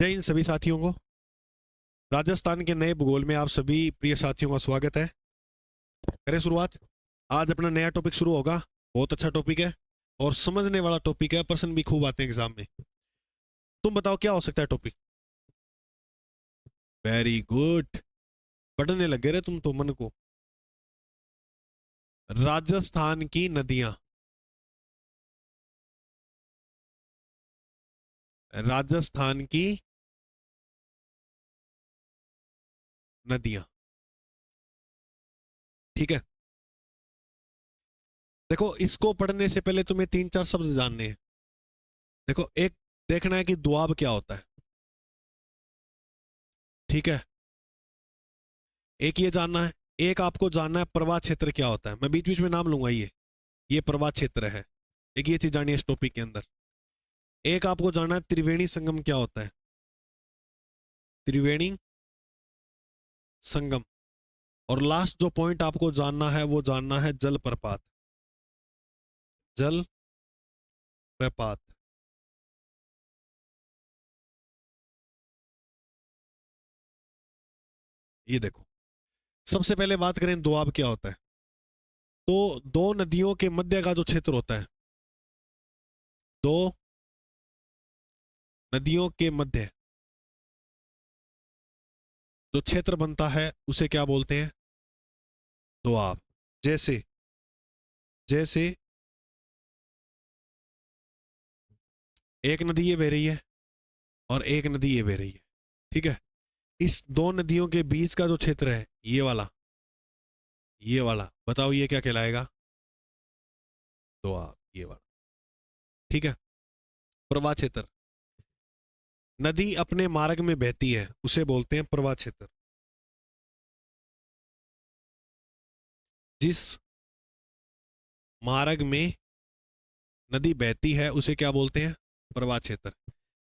जय इन सभी साथियों को। राजस्थान के नए भूगोल में आप सभी प्रिय साथियों का स्वागत है। करें शुरुआत। आज अपना नया टॉपिक शुरू होगा। बहुत अच्छा टॉपिक है और समझने वाला टॉपिक है। प्रश्न भी खूब आते हैं एग्जाम में। तुम बताओ क्या हो सकता है टॉपिक। वेरी गुड, पढ़ने लगे रहे तुम तो मन को। राजस्थान की नदियां। राजस्थान की नदियां, ठीक है। देखो, इसको पढ़ने से पहले तुम्हें तीन चार शब्द जानने हैं। देखो, एक देखना है कि दुआब क्या होता है, ठीक है। एक ये जानना है, एक आपको जानना है प्रवाह क्षेत्र क्या होता है। मैं बीच बीच में नाम लूंगा। ये प्रवाह क्षेत्र है। एक ये चीज जानिए इस टॉपिक के अंदर। एक आपको जानना है त्रिवेणी संगम क्या होता है। त्रिवेणी संगम। और लास्ट जो पॉइंट आपको जानना है वो जानना है जल प्रपात। जल प्रपात। ये देखो, सबसे पहले बात करें दोआब क्या होता है। तो दो नदियों के मध्य का जो क्षेत्र होता है, दो नदियों के मध्य जो क्षेत्र बनता है उसे क्या बोलते हैं, दोआब। जैसे जैसे एक नदी ये बह रही है और एक नदी ये बह रही है, ठीक है। इस दो नदियों के बीच का जो क्षेत्र है, ये वाला बताओ ये क्या कहलाएगा, दोआब। ये वाला, ठीक है। प्रवाह क्षेत्र। नदी अपने मार्ग में बहती है उसे बोलते हैं प्रवाह क्षेत्र। जिस मार्ग में नदी बहती है उसे क्या बोलते हैं, प्रवाह क्षेत्र।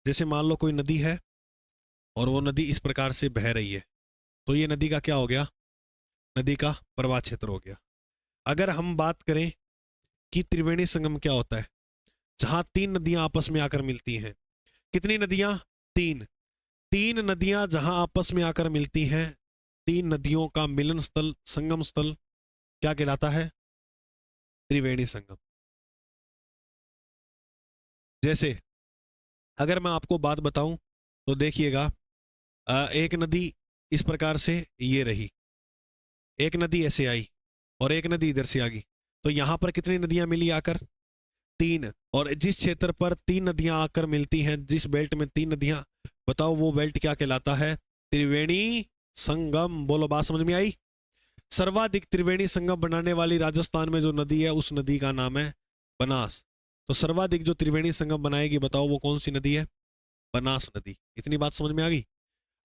जैसे मान लो कोई नदी है और वो नदी इस प्रकार से बह रही है, तो ये नदी का क्या हो गया, नदी का प्रवाह क्षेत्र हो गया। अगर हम बात करें कि त्रिवेणी संगम क्या होता है, जहां तीन नदियां आपस में आकर मिलती हैं। कितनी नदियां, तीन। तीन नदियां जहां आपस में आकर मिलती हैं, तीन नदियों का मिलन स्थल, संगम स्थल क्या कहलाता है, त्रिवेणी संगम। जैसे अगर मैं आपको बात बताऊं तो देखिएगा, एक नदी इस प्रकार से ये रही, एक नदी ऐसे आई और एक नदी इधर से आ गई। तो यहां पर कितनी नदियां मिली आकर, तीन। और जिस क्षेत्र पर तीन नदियां आकर मिलती हैं, जिस बेल्ट में तीन नदियां, बताओ वो बेल्ट क्या कहलाता है, त्रिवेणी संगम। बोलो, बात समझ में आई। सर्वाधिक त्रिवेणी संगम बनाने वाली राजस्थान में जो नदी है उस नदी का नाम है बनास। तो सर्वाधिक जो त्रिवेणी संगम बनाएगी, बताओ वो कौन सी नदी है, बनास नदी। इतनी बात समझ में आ गई।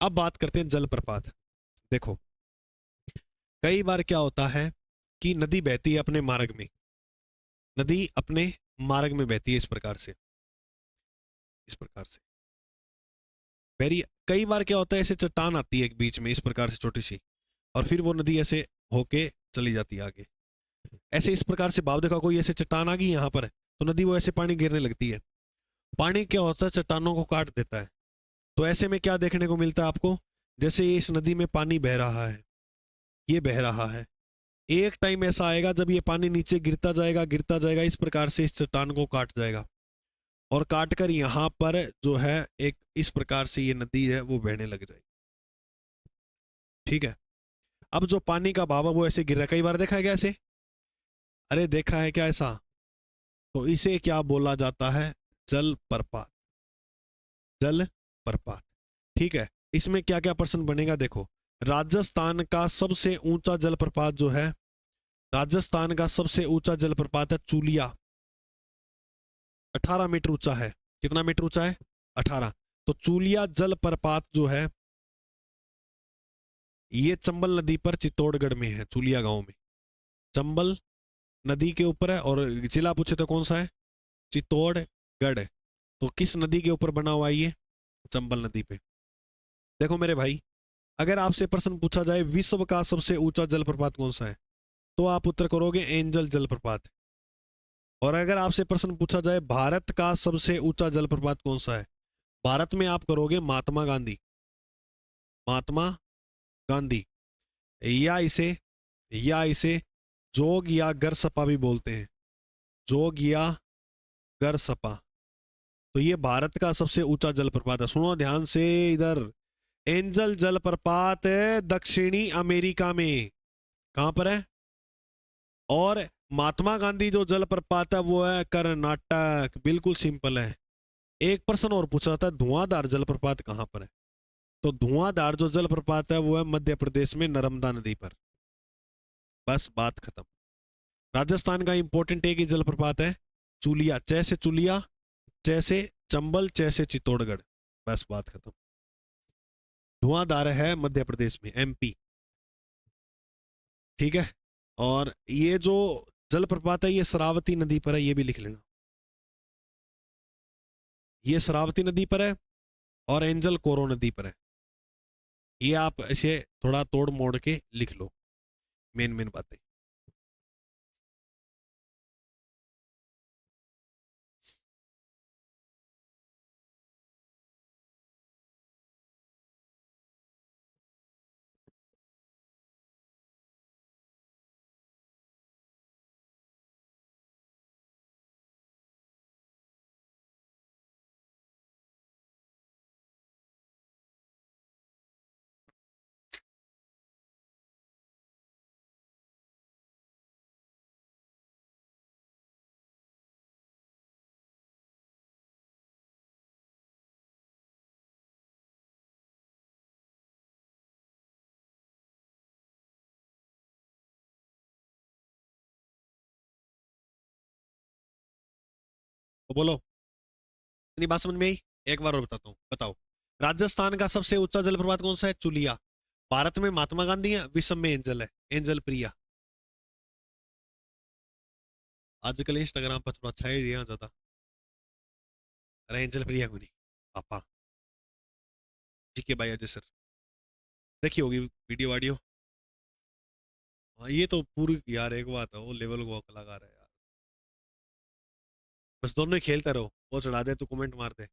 अब बात करते हैं जलप्रपात। देखो, कई बार क्या होता है कि नदी बहती है अपने मार्ग में, नदी अपने मार्ग में बहती है इस प्रकार से, इस प्रकार से वेरी। कई बार क्या होता है, ऐसे चट्टान आती है एक बीच में इस प्रकार से छोटी सी, और फिर वो नदी ऐसे होके चली जाती है आगे। ऐसे इस प्रकार से भाव देखा, कोई ऐसे चट्टान आ गई यहाँ पर, तो नदी वो ऐसे पानी गिरने लगती है। पानी क्या होता है, चट्टानों को काट देता है। तो ऐसे में क्या देखने को मिलता है आपको, जैसे ये इस नदी में पानी बह रहा है, ये बह रहा है। एक टाइम ऐसा आएगा जब ये पानी नीचे गिरता जाएगा इस प्रकार से इस चट्टान को काट जाएगा, और काट कर यहां पर जो है एक इस प्रकार से ये नदी है वो बहने लग जाएगी, ठीक है। अब जो पानी का बहाव है वो ऐसे गिर रहा है। कई बार देखा है क्या ऐसे, अरे देखा है क्या ऐसा। तो इसे क्या बोला जाता है, जल प्रपात। जल प्रपात, ठीक है। इसमें क्या क्या प्रश्न बनेगा, देखो। राजस्थान का सबसे ऊंचा जलप्रपात जो है, राजस्थान का सबसे ऊंचा जलप्रपात है चूलिया। 18 मीटर ऊंचा है। कितना मीटर ऊंचा है, 18। तो चूलिया जलप्रपात जो है ये चंबल नदी पर चित्तौड़गढ़ में है, चूलिया गांव में। चंबल नदी के ऊपर है, और जिला पूछे तो कौन सा है, चित्तौड़गढ़। तो किस नदी के ऊपर बना हुआ है ये, चंबल नदी पे। देखो मेरे भाई, अगर आपसे प्रश्न पूछा जाए विश्व का सबसे ऊंचा जलप्रपात कौन सा है, तो आप उत्तर करोगे एंजल जलप्रपात। और अगर आपसे प्रश्न पूछा जाए भारत का सबसे ऊंचा जलप्रपात कौन सा है, भारत में आप करोगे महात्मा गांधी, महात्मा गांधी, या इसे जोग या गर सपा भी बोलते हैं, जोग या गर सपा। तो ये भारत का सबसे ऊंचा जलप्रपात है। सुनो ध्यान से इधर, एंजल जलप्रपात है दक्षिणी अमेरिका में। कहां पर है? और महात्मा गांधी जो जलप्रपात है वो है कर्नाटक। बिल्कुल सिंपल है। एक प्रश्न और पूछा था, धुआंधार जलप्रपात कहां पर है? तो धुआंधार जो जलप्रपात है वो है मध्य प्रदेश में नर्मदा नदी पर। बस बात खत्म। राजस्थान का इंपॉर्टेंट एक ही जलप्रपात है, चुलिया, जैसे चुलिया, जैसे चंबल, जैसे चित्तौड़गढ़। बस बात खत्म। धुआंधार है मध्य प्रदेश में, एमपी। ठीक है। और ये जो जलप्रपात है ये शरावती नदी पर है, ये भी लिख लेना। ये शरावती नदी पर है और एंजल कोरो नदी पर है। ये आप इसे थोड़ा तोड़ मोड़ के लिख लो, मेन मेन बातें। तो बोलो, इतनी बात समझ में आई? एक बार और बताता हूँ, बताओ। राजस्थान का सबसे ऊंचा जलप्रपात कौन सा है? चुलिया। भारत में महात्मा गांधी है, विश्व में एंजल है, एंजल प्रिया। आजकल इंस्टाग्राम पर थोड़ा छाई दिया ज्यादा। अरे एंजल प्रिया को नहीं, पापा जी के भाई अजय सर। देखी होगी वीडियो वाडियो। हाँ ये तो पूरी यार एक बात है, वो लेवल को कलाकार है यार। बस दोनों ही खेलते रहो, वो चढ़ा दे तो कमेंट मार दे,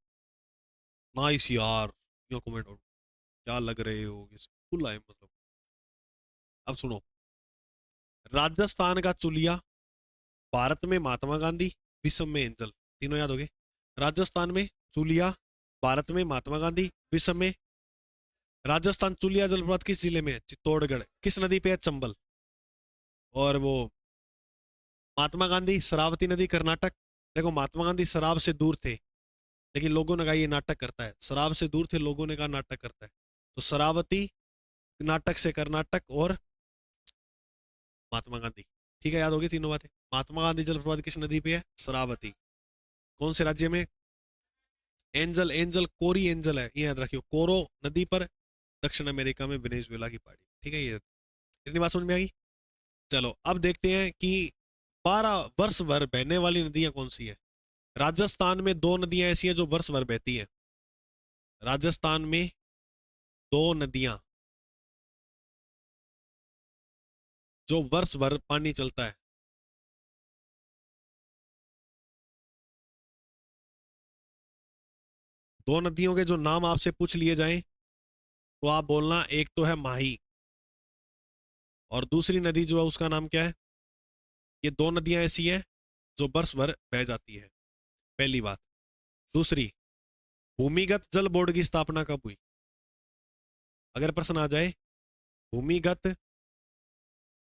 नाइस यार, यो कमेंट और क्या लग रहे हो, ये फुल आए मतलब। अब सुनो, राजस्थान का चुलिया, भारत में महात्मा गांधी, विश्व में एंजल। तीनों याद हो गए। राजस्थान में चुलिया, भारत में महात्मा गांधी, विश्व में। राजस्थान चुलिया जलप्रपात किस जिले में है? चित्तौड़गढ़। किस नदी पे है? चंबल। और वो महात्मा गांधी शरावती नदी, कर्नाटक। देखो महात्मा गांधी शराब से दूर थे, लेकिन लोगों ने कहा ये नाटक करता है। शराब से दूर थे, लोगों ने कहा नाटक करता है। तो शरावती, नाटक से कर्नाटक, और महात्मा गांधी। ठीक है, याद होगी तीनों बातें। महात्मा गांधी जलप्रपात किस नदी पे है? शरावती। कौन से राज्य में? एंजल, एंजल कोरी एंजल है, ये याद रखियो, कोरो नदी पर, दक्षिण अमेरिका में, वेनेजुएला की पहाड़ी। ठीक है, ये इतनी बात समझ में आ गई। चलो अब देखते हैं कि 12 वर्ष भर बहने वाली नदियां कौन सी है। राजस्थान में दो नदियां ऐसी हैं जो वर्ष भर बहती हैं। राजस्थान में दो नदियां जो वर्ष भर पानी चलता है। दो नदियों के जो नाम आपसे पूछ लिए जाएं तो आप बोलना, एक तो है माही, और दूसरी नदी जो है उसका नाम क्या है? ये दो नदियां ऐसी हैं जो वर्ष भर बह जाती है, पहली बात। दूसरी, भूमिगत जल बोर्ड की स्थापना कब हुई? अगर प्रश्न आ जाए, भूमिगत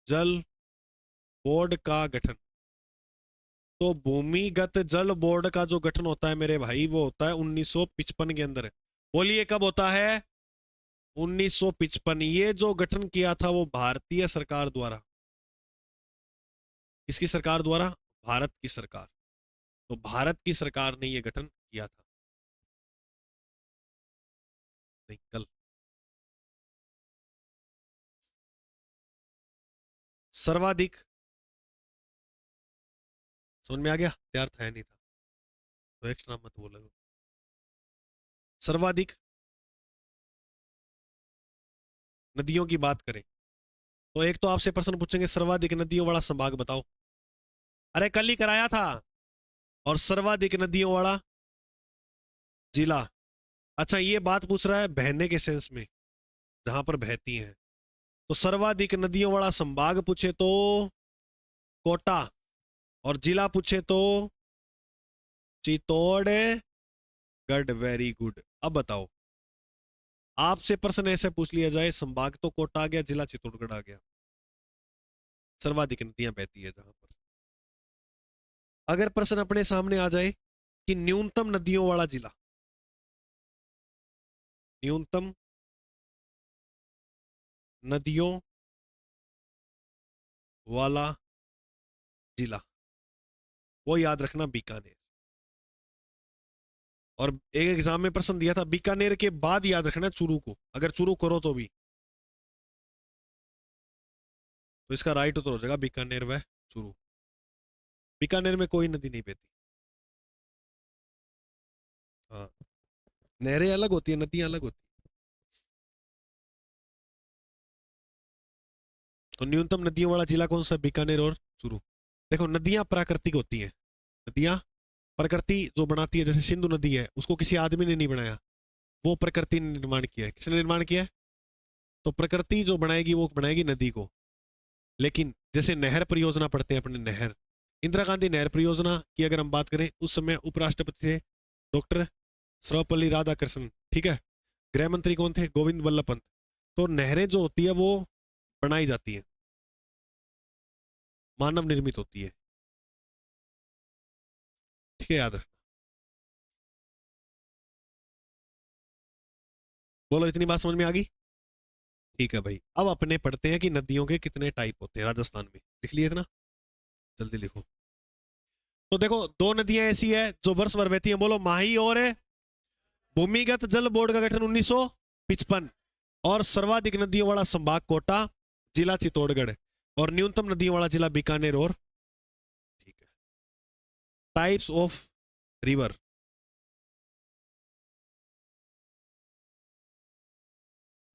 जल बोर्ड का गठन, तो भूमिगत जल बोर्ड का जो गठन होता है मेरे भाई, वो होता है 1955 के अंदर। बोलिए कब होता है? 1955। ये जो गठन किया था वो भारतीय सरकार द्वारा। किसकी सरकार द्वारा? भारत की सरकार। तो भारत की सरकार ने यह गठन किया था। नहीं, कल। सर्वाधिक, समझ में आ गया? तैयार था या नहीं था? तो एक्स्ट्रा मत बोलो। सर्वाधिक नदियों की बात करें तो एक तो आपसे प्रश्न पूछेंगे, सर्वाधिक नदियों वाला संभाग बताओ। अरे कल ही कराया था। और सर्वाधिक नदियों वाला जिला, अच्छा, ये बात पूछ रहा है बहने के सेंस में, जहां पर बहती हैं। तो सर्वाधिक नदियों वाला संभाग पूछे तो कोटा, और जिला पूछे तो चित्तौड़गढ़। Very good. अब बताओ, आपसे प्रश्न ऐसे पूछ लिया जाए, संभाग तो कोटा आ गया, जिला चित्तौड़गढ़ आ गया, सर्वाधिक नदियां बहती है जहां पर। अगर प्रश्न अपने सामने आ जाए कि न्यूनतम नदियों वाला जिला, न्यूनतम नदियों वाला जिला, वो याद रखना बीकानेर। और एक एग्जाम में प्रश्न दिया था बीकानेर के बाद याद रखना चूरू को, अगर चूरू करो तो भी। तो इसका राइट उत्तर हो जाएगा बीकानेर व चूरू। बीकानेर में कोई नदी नहीं बहती। हाँ, नहरें अलग होती है, नदियां अलग होती है। तो न्यूनतम नदियों वाला जिला कौन सा? बीकानेर और चूरू। देखो, नदियां प्राकृतिक होती हैं। नदियां प्रकृति जो बनाती है, जैसे सिंधु नदी है, उसको किसी आदमी ने नहीं बनाया, वो प्रकृति ने निर्माण किया है। किसने निर्माण किया है? तो प्रकृति जो बनाएगी वो बनाएगी नदी को। लेकिन जैसे नहर परियोजना पढ़ते हैं अपने, नहर, इंदिरा गांधी नहर परियोजना की अगर हम बात करें, उस समय उपराष्ट्रपति थे डॉक्टर सर्वपल्ली राधाकृष्णन, ठीक है। गृह मंत्री कौन थे? गोविंद वल्लभ पंत। तो नहरें जो होती है वो बनाई जाती है, मानव निर्मित होती है, ठीक है, याद रखना। बोलो, इतनी बात समझ में आ गई? ठीक है भाई, अब अपने पढ़ते हैं कि नदियों के कितने टाइप होते हैं राजस्थान में। लिख लिए इतना? जल्दी लिखो। तो देखो, दो नदियां ऐसी है जो वर्ष भर बहती हैं, बोलो, माही और भूमिगत जल बोर्ड का गठन 1955, और सर्वाधिक नदियों वाला संभाग कोटा, जिला चित्तौड़गढ़, और न्यूनतम नदियों वाला जिला बीकानेर। और ठीक है, टाइप्स ऑफ रिवर,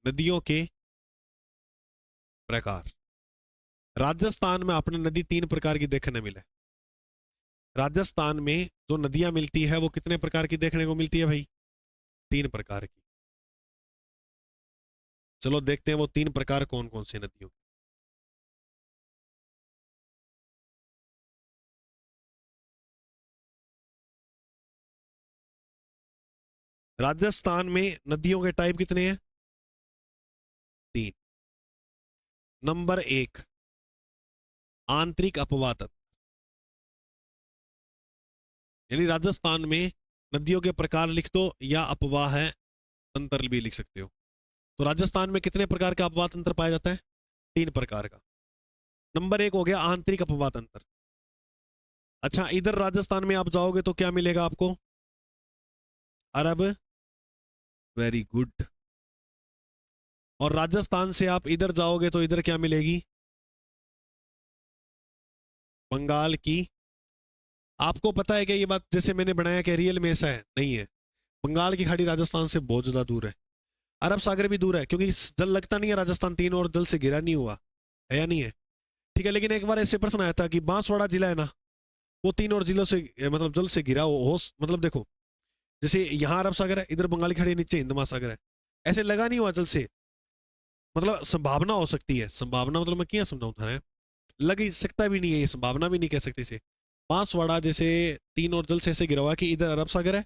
नदियों के प्रकार। राजस्थान में आपने नदी तीन प्रकार की देखने मिले। राजस्थान में जो नदियां मिलती है वो कितने प्रकार की देखने को मिलती है भाई? तीन प्रकार की। चलो देखते हैं वो तीन प्रकार कौन कौन सी नदियों के। राजस्थान में नदियों के टाइप कितने हैं? तीन। नंबर एक, आंतरिक अपवाह तंत्र। यानी राजस्थान में नदियों के प्रकार लिख दो, या अपवाह है तंत्र भी लिख सकते हो। तो राजस्थान में कितने प्रकार का अपवाह तंत्र पाया जाता है? तीन प्रकार का। नंबर एक हो गया आंतरिक अपवाह तंत्र। अच्छा, इधर राजस्थान में आप जाओगे तो क्या मिलेगा आपको? अरब। Very good. और राजस्थान से आप इधर जाओगे तो इधर क्या मिलेगी? बंगाल की। आपको पता है कि ये बात जैसे मैंने बनाया कि रियल में ऐसा है? नहीं है। बंगाल की खाड़ी राजस्थान से बहुत ज्यादा दूर है। अरब सागर भी दूर है, क्योंकि जल लगता नहीं है राजस्थान, तीन और जल से घिरा नहीं हुआ है, या नहीं है? ठीक है, लेकिन एक बार ऐसे प्रश्न आया था कि बांसवाड़ा जिला है ना, वो तीन और जिलों से मतलब जल से घिरा हो, मतलब देखो, जैसे यहाँ अरब सागर है, इधर बंगाली खाड़ी है, नीचे हिंद महासागर है, ऐसे लगा नहीं हुआ जल से। मतलब संभावना हो सकती है, संभावना मतलब मैं क्या समझाऊं था, लग ही सकता भी नहीं है, ये संभावना भी नहीं कह सकते इसे। बांसवाड़ा जैसे तीन और जल से ऐसे गिरा हुआ कि इधर अरब सागर है,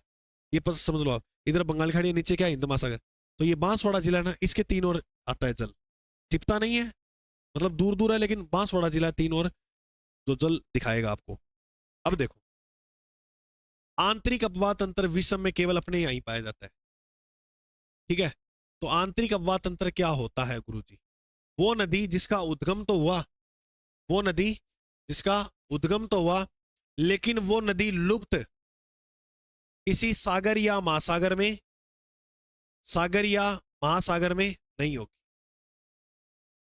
ये बस समझ लो आप, इधर बंगाल खाड़ी है, नीचे क्या है? हिंद महासागर। तो ये बांसवाड़ा जिला है ना, इसके तीन और आता है जल, चिपता नहीं है, मतलब दूर दूर है, लेकिन बांसवाड़ा जिला तीन और जो जल दिखाएगा आपको। अब देखो, आंतरिक अपवाह तंत्र विषम में केवल अपने यहीं पाया जाता है, ठीक है। तो आंतरिक अपवाह तंत्र क्या होता है गुरुजी? वो नदी जिसका उद्गम तो हुआ, वो नदी जिसका उद्गम तो हुआ, लेकिन वो नदी लुप्त किसी सागर या महासागर में, सागर या महासागर में नहीं होगी।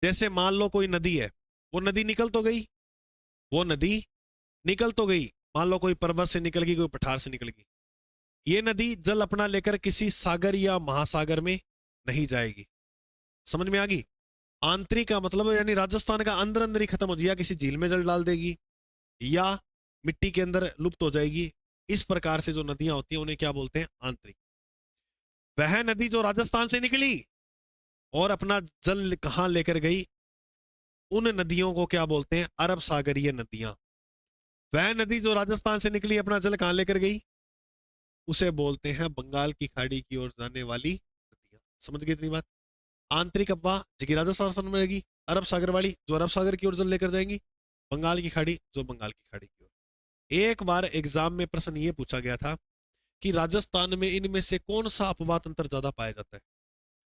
जैसे मान लो कोई नदी है, वो नदी निकल तो गई, वो नदी निकल तो गई, मान लो कोई पर्वत से निकल गई, कोई पठार से निकल गई, ये नदी जल अपना लेकर किसी सागर या महासागर में नहीं जाएगी। समझ में आ गई? आंतरिक का मतलब यानी राजस्थान का अंदर अंदर ही खत्म हो जाएगा, किसी झील में जल डाल देगी या मिट्टी के अंदर लुप्त हो जाएगी। इस प्रकार से जो नदियां होती हैं उन्हें क्या बोलते हैं? आंतरिक। वह नदी जो राजस्थान से निकली और अपना जल कहां लेकर गई, उन नदियों को क्या बोलते हैं? अरब सागरीय नदियां। वह नदी जो राजस्थान से निकली अपना जल कहां लेकर गई, उसे बोलते हैं बंगाल की खाड़ी की ओर जाने वाली नदियां। समझ गए इतनी बात? आंतरिक अफवाह जो कि राजस्थान में रहेगी, अरब सागर वाली जो अरब सागर की ओर जल लेकर जाएंगी, बंगाल की खाड़ी जो बंगाल की खाड़ी की ओर। एक बार एग्जाम में प्रश्न ये पूछा गया था कि राजस्थान में इनमें से कौन सा अपवाद तंत्र ज्यादा पाया जाता है,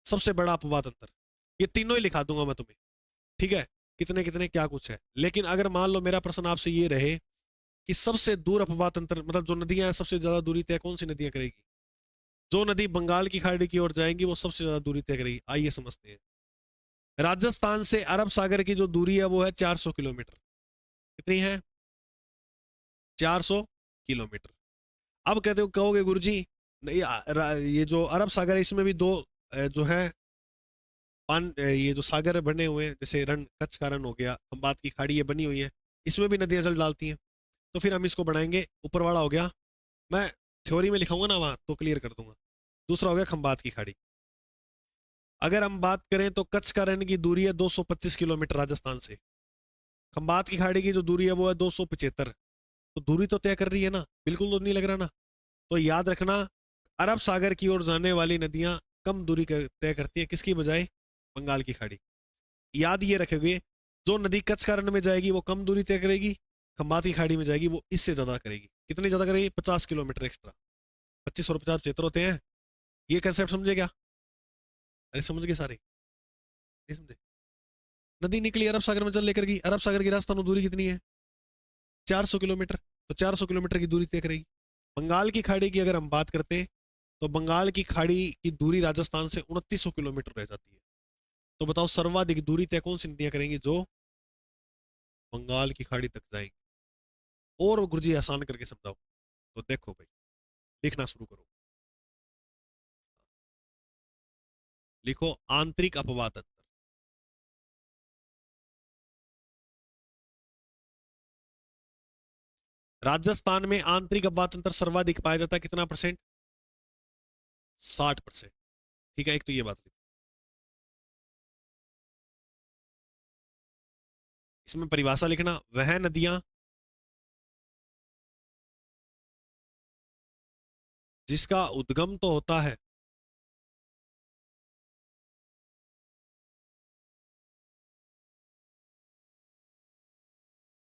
सबसे बड़ा अपवाद तंत्र। ये तीनों ही लिखा दूंगा मैं तुम्हें, ठीक है, कितने कितने क्या कुछ है। लेकिन अगर मान लो मेरा प्रश्न आपसे ये रहे कि सबसे दूर अपवाद तंत्र, मतलब जो नदियां हैं सबसे ज्यादा दूरी तय कौन सी नदियां करेगी, जो नदी बंगाल की खाड़ी की ओर जाएंगी वो सबसे ज्यादा दूरी तय करेगी। आइए समझते हैं। राजस्थान से अरब सागर की जो दूरी है वो है 400 किलोमीटर। कितनी है? 400 किलोमीटर। अब कहते हो, कहोगे गुरुजी नहीं, ये जो अरब सागर है इसमें भी दो जो है ये जो सागर बने हुए हैं, जैसे रण, कच्छ का रण हो गया, खंबात की खाड़ी ये बनी हुई है, इसमें भी नदियां जल डालती हैं। तो फिर हम इसको बढ़ाएंगे, ऊपर वाला हो गया, मैं थ्योरी में लिखाऊंगा ना वहां तो क्लियर कर दूंगा। दूसरा हो गया खंबात की खाड़ी। अगर हम बात करें तो कच्छ का रण की दूरी है 225 किलोमीटर राजस्थान से, खंबात की खाड़ी की जो दूरी है वो है 275। तो दूरी तो तय कर रही है ना, बिल्कुल तो नहीं लग रहा ना। तो याद रखना, अरब सागर की ओर जाने वाली नदियां कम दूरी तय करती है, किसकी बजाय? बंगाल की खाड़ी। याद ये रखोगे, जो नदी कच्छ का रण में जाएगी वो कम दूरी तय करेगी, खंबात की खाड़ी में जाएगी वो इससे ज्यादा करेगी। कितनी ज्यादा करेगी? 50 किलोमीटर एक्स्ट्रा। 25 और 50 75 होते हैं। ये कंसेप्ट समझे क्या? अरे समझ गए सारे? नहीं समझे? नदी निकली अरब सागर में जल लेकर गई, अरब सागर की राजस्थान दूरी कितनी है? 400 किलोमीटर। तो 400 किलोमीटर की दूरी तय करेगी। बंगाल की खाड़ी की अगर हम बात करते हैं तो बंगाल की खाड़ी की दूरी राजस्थान से 2900 किलोमीटर रह जाती है। तो बताओ सर्वाधिक दूरी तय कौन सी नदियां करेंगी? जो बंगाल की खाड़ी तक जाएंगी। और गुरुजी आसान करके समझाओ। तो देखो भाई, लिखना शुरू करो। लिखो आंतरिक अपवाद तंत्र। राजस्थान में आंतरिक अपवाद तंत्र सर्वाधिक पाया जाता है, कितना परसेंट? 60%। ठीक है, एक तो ये बात लिखो। इसमें परिभाषा लिखना, वह नदियां जिसका उद्गम तो होता है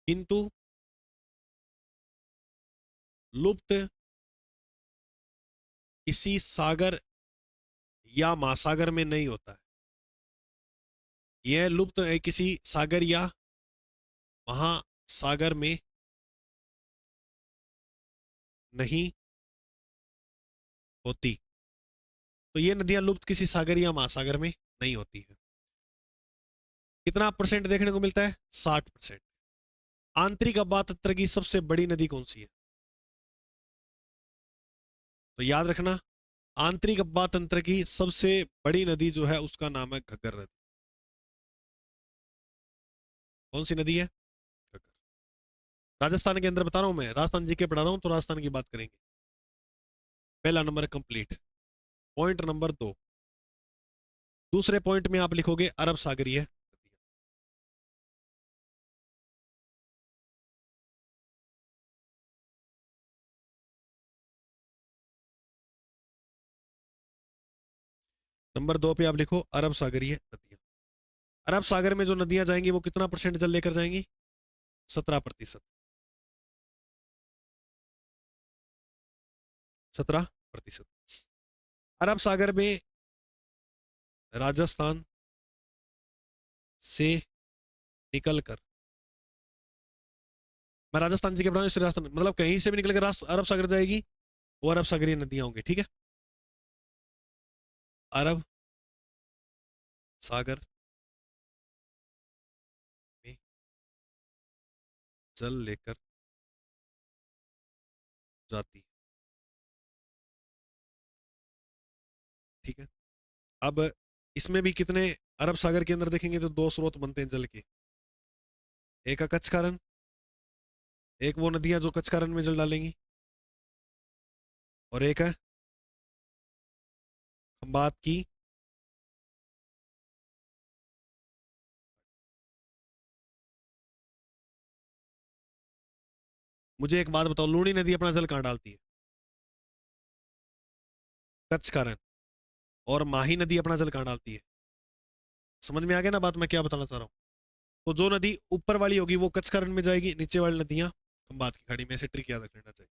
किंतु लुप्त किसी सागर या महासागर में नहीं होता है। यह लुप्त किसी सागर या महासागर में नहीं होती। तो ये नदियां लुप्त किसी सागर या महासागर में नहीं होती है। कितना परसेंट देखने को मिलता है? 60%। आंतरिक अपवाद तंत्र की सबसे बड़ी नदी कौन सी है? तो याद रखना, आंतरिक अपवाद तंत्र की सबसे बड़ी नदी जो है उसका नाम है घग्गर नदी। कौन सी नदी है? घग्गर। राजस्थान के अंदर बता रहा हूं मैं, राजस्थान जी के पढ़ा रहा हूं तो राजस्थान की बात करेंगे। पहला नंबर कंप्लीट। पॉइंट नंबर 2, दूसरे पॉइंट में आप लिखोगे अरब सागरीय। नंबर 2 पे आप लिखो अरब सागरीय नदियां। अरब सागर में जो नदियां जाएंगी वो कितना परसेंट जल लेकर जाएंगी? 17%। 17%। अरब सागर में राजस्थान से निकलकर, मैं राजस्थान जी के बना राजस्थान मतलब कहीं से भी निकलकर अरब सागर जाएगी, वो अरब सागरीय नदियां होंगी। ठीक है, अरब सागर में जल लेकर जाती। ठीक है, अब इसमें भी कितने, अरब सागर के अंदर देखेंगे तो दो स्रोत बनते हैं जल के। एक है कच्छ कारण, एक वो नदियां जो कच्छ कारण में जल डालेंगी, और एक है खंबात की मुझे एक बात बताओ, लूनी नदी अपना जल कहाँ डालती है? कच्छ कारण। और माही नदी अपना जल कहाँ डालती है? समझ में आ गया ना बात मैं क्या बताना चाह रहा हूँ? तो जो नदी ऊपर वाली होगी वो कच्छ कारण में जाएगी, नीचे वाली नदियां खंबात की खाड़ी में। ऐसे ट्रिक याद रख लेना चाहिए।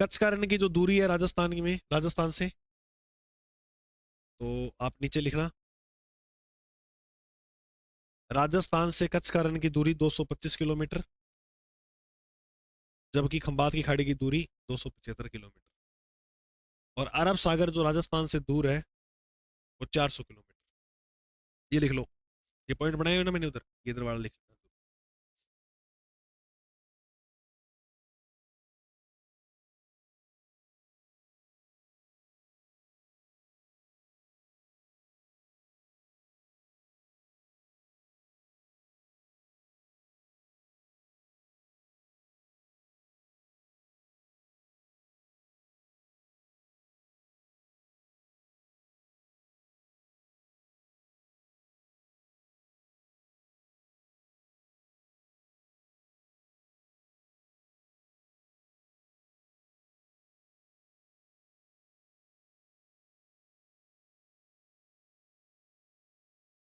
कच्छ कारण की जो दूरी है राजस्थान में, राजस्थान से, तो आप नीचे लिखना, राजस्थान से कच्छ कारण की दूरी 225 किलोमीटर, जबकि खंबात की खाड़ी की दूरी 275 किलोमीटर। और अरब सागर जो राजस्थान से दूर है वो 400 किलोमीटर। ये लिख लो, ये पॉइंट बनाए हुए ना मैंने उधर, ये इधर वाला लिख लो।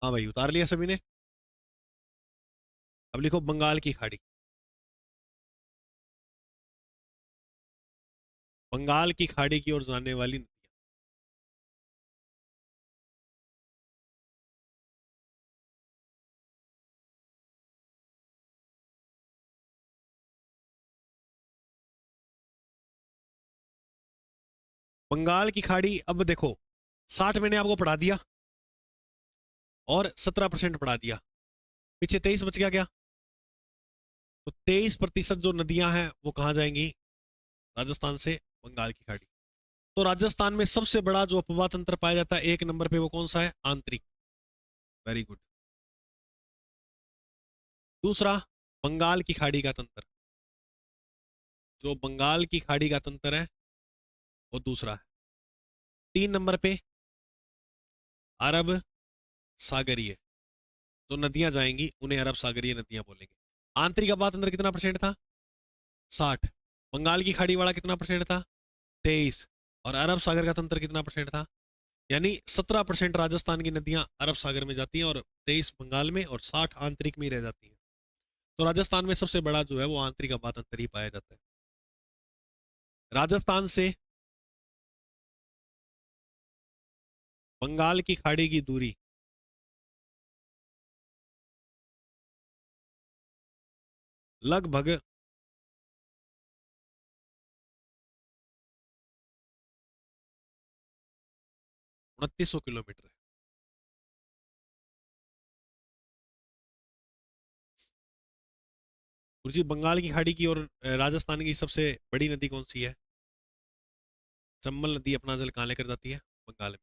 हाँ भाई, उतार लिया सभी ने। अब लिखो बंगाल की खाड़ी। बंगाल की खाड़ी की ओर जाने वाली नदियां। बंगाल की खाड़ी, अब देखो, 60 मैंने आपको पढ़ा दिया और 17% पढ़ा दिया, पीछे 23 बच गया क्या? तो 23% जो नदियां हैं वो कहाँ जाएंगी? राजस्थान से बंगाल की खाड़ी। तो राजस्थान में सबसे बड़ा जो अपवाह तंत्र पाया जाता है एक नंबर पे, वो कौन सा है? आंतरिक। Very good. दूसरा, बंगाल की खाड़ी का तंत्र। जो बंगाल की खाड़ी का तंत्र है वो दूसरा है। 3 नंबर पे अरब सागरीय, जो नदियां जाएंगी उन्हें अरब सागरीय नदियां बोलेंगे। आंतरिक अपवाह तंत्र कितना परसेंट था? 60। बंगाल की खाड़ी वाला कितना परसेंट था? 23। और अरब सागर का तंत्र कितना परसेंट था? यानी 17% राजस्थान की नदियां अरब सागर में जाती हैं और 23 बंगाल में और 60 आंतरिक में ही रह जाती हैं। तो राजस्थान में सबसे बड़ा जो है वो आंतरिक अपवाह तंत्र ही पाया जाता है। राजस्थान से बंगाल की खाड़ी की दूरी लगभग 2900 किलोमीटर है। गुरुजी, बंगाल की खाड़ी की और राजस्थान की सबसे बड़ी नदी कौन सी है? चंबल नदी अपना जल कहाँ लेकर जाती है? बंगाल में।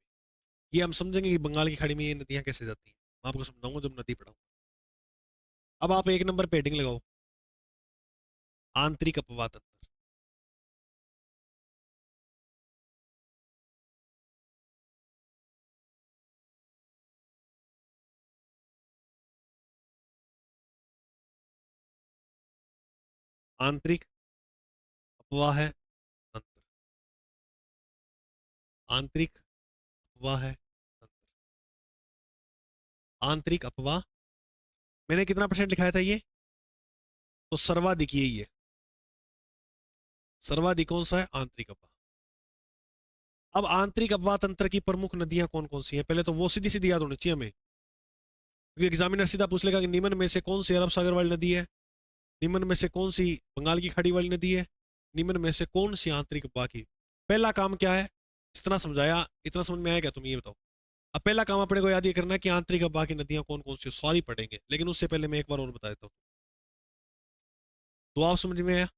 ये हम समझेंगे कि बंगाल की खाड़ी में ये नदियां कैसे जाती हैं, मैं आपको समझाऊंगा जब नदी पढ़ाऊंगा। अब आप 1 नंबर पे हेडिंग लगाओ, आंतरिक अपवाह तंत्र। आंतरिक अपवाह तंत्र। आंतरिक अपवाह तंत्र। आंतरिक अपवाह, मैंने कितना परसेंट लिखाया था ये? तो सर्वाधिक यही है। सर्वाधिक कौन सा है? आंतरिक अपवाह। अब आंतरिक अपवाह तंत्र की प्रमुख नदियां कौन कौन सी हैं? पहले तो वो सीधी सीधी याद होनी चाहिए हमें, क्योंकि एग्जामिनर सीधा पूछ लेगा कि निम्न में से कौन सी अरब सागर वाली नदी है, निम्न में से कौन सी बंगाल की खाड़ी वाली नदी है, निम्न में से कौन सी आंतरिक अपवाह की। पहला काम क्या है? इतना समझाया, इतना समझ में आया क्या? तुम ये बताओ। अब पहला काम अपने को याद ये करना है कि आंतरिक अपवाह की नदियां कौन कौन सी, सॉरी पढ़ेंगे, लेकिन उससे पहले मैं एक बार और बता देता हूँ। तो आप समझ में आया?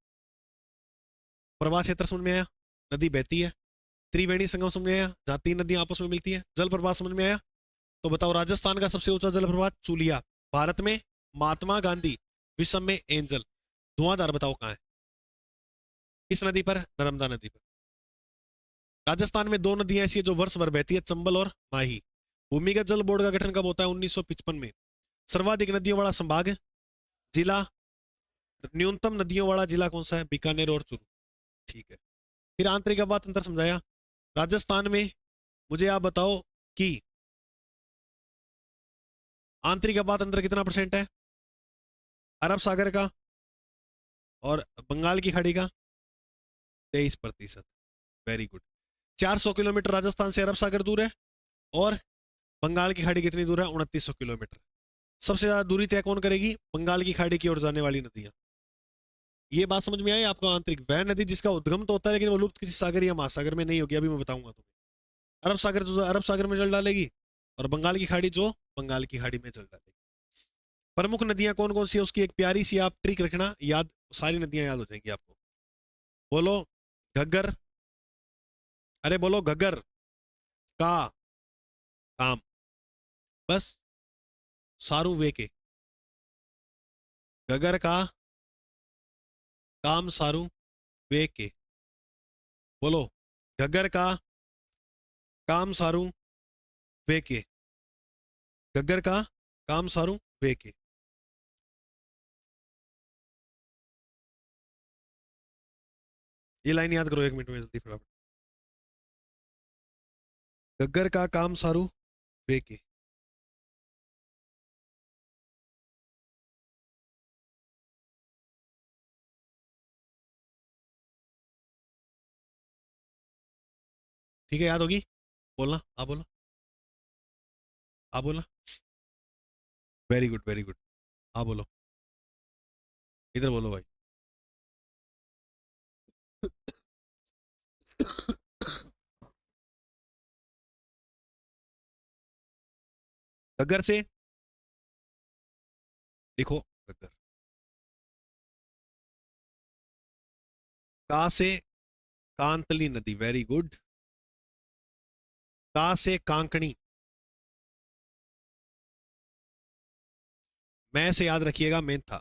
प्रवाह क्षेत्र समझ में आया? नदी बहती है। त्रिवेणी संगम समझ में आया, जहां 3 नदियां आपस में मिलती है। जल प्रवाह समझ में आया? तो बताओ, राजस्थान का सबसे ऊंचा जल प्रवाह चूलिया, भारत में महात्मा गांधी, विश्व में एंजल। धुआंधार बताओ कहां है? किस नदी पर? नर्मदा नदी पर। राजस्थान में दो नदियां ऐसी है जो वर्ष भर बहती है, चंबल और माही। भूमिगत जल बोर्ड का गठन कब होता है? 1955 में। सर्वाधिक नदियों वाला संभाग, जिला, न्यूनतम नदियों वाला जिला कौन सा है? बीकानेर और चूरू। ठीक है। फिर आंतरिक हवा तंत्र समझाया। राजस्थान में मुझे आप बताओ कि आंतरिक हवा तंत्र कितना परसेंट है? अरब सागर का और बंगाल की खाड़ी का 23%। Very good. 400 किलोमीटर राजस्थान से अरब सागर दूर है, और बंगाल की खाड़ी कितनी दूर है? 2900 किलोमीटर। सबसे ज्यादा दूरी तय कौन करेगी? बंगाल की खाड़ी की ओर जाने वाली नदियां। ये बात समझ में आई आपको? आंतरिक वह नदी जिसका उद्गम तो होता है लेकिन वो लुप्त किसी सागर या महासागर में नहीं होगी, अभी मैं बताऊंगा तुम्हें। अरब सागर जो अरब सागर में जल डालेगी, और बंगाल की खाड़ी जो बंगाल की खाड़ी में जल डालेगी। प्रमुख नदियां कौन कौन सी है उसकी एक प्यारी सी आप ट्रिक रखना, याद सारी नदियां याद हो जाएंगी आपको। बोलो। घग्गर। अरे बोलो, घग्गर का काम। बस। सारू वे के। घग्गर का काम सारू वे के। बोलो। घग्गर का काम सारू वे के। घग्गर का काम सारू वे के। ये लाइन याद करो 1 मिनट में जल्दी फटाफट। घग्गर का काम सारू वे के। ठीक है, याद होगी? बोलना, आप बोलो। आप बोलना। Very good, very good. आप बोलो। इधर बोलो भाई। घग्गर से लिखो। घग्गर। का से कांतली नदी। Very good. का से कांकणी। मैं से याद रखिएगा मेंथा।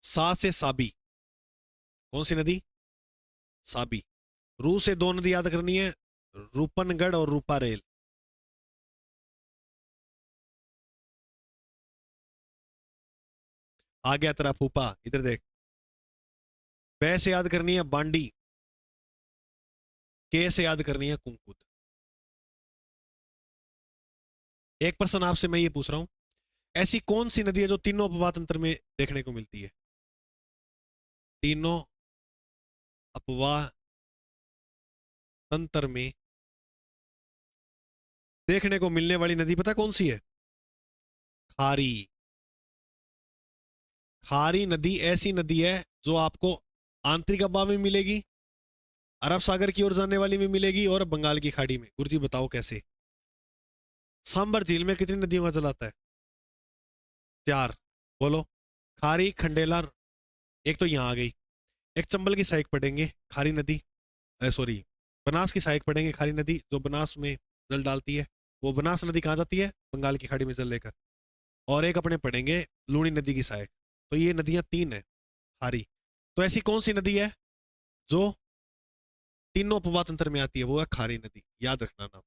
सा से साबी। कौन सी नदी? साबी। रू से दो नदी याद करनी है, रूपनगढ़ और रूपारेल। आ गया तेरा फूफा, इधर देख। बै से याद करनी है बांडी। के से याद करनी है कुंकुद। एक पर्सन आपसे मैं ये पूछ रहा हूं, ऐसी कौन सी नदी है जो तीनों अपवाह तंत्र में देखने को मिलती है? तीनों अपवाह तंत्र में देखने को मिलने वाली नदी पता कौन सी है? खारी। खारी नदी ऐसी नदी है जो आपको आंतरिक हवा में मिलेगी, अरब सागर की ओर जाने वाली में मिलेगी, और बंगाल की खाड़ी में। गुरुजी बताओ कैसे? सांबर झील में कितनी नदियों का जल आता है? 4। बोलो। खारी, खंडेला। एक तो यहाँ आ गई। एक चंबल की साइड पढ़ेंगे, खारी नदी। सॉरी, बनास की साइड पढ़ेंगे, खारी नदी जो बनास में जल डालती है। वो बनास नदी कहाँ जाती है? बंगाल की खाड़ी में जल लेकर। और एक अपने पढ़ेंगे लूनी नदी की सहायक। तो ये नदियां 3 है खारी। तो ऐसी कौन सी नदी है जो तीनों उपवाह तंत्र में आती है? वो है खारी नदी। याद रखना नाम।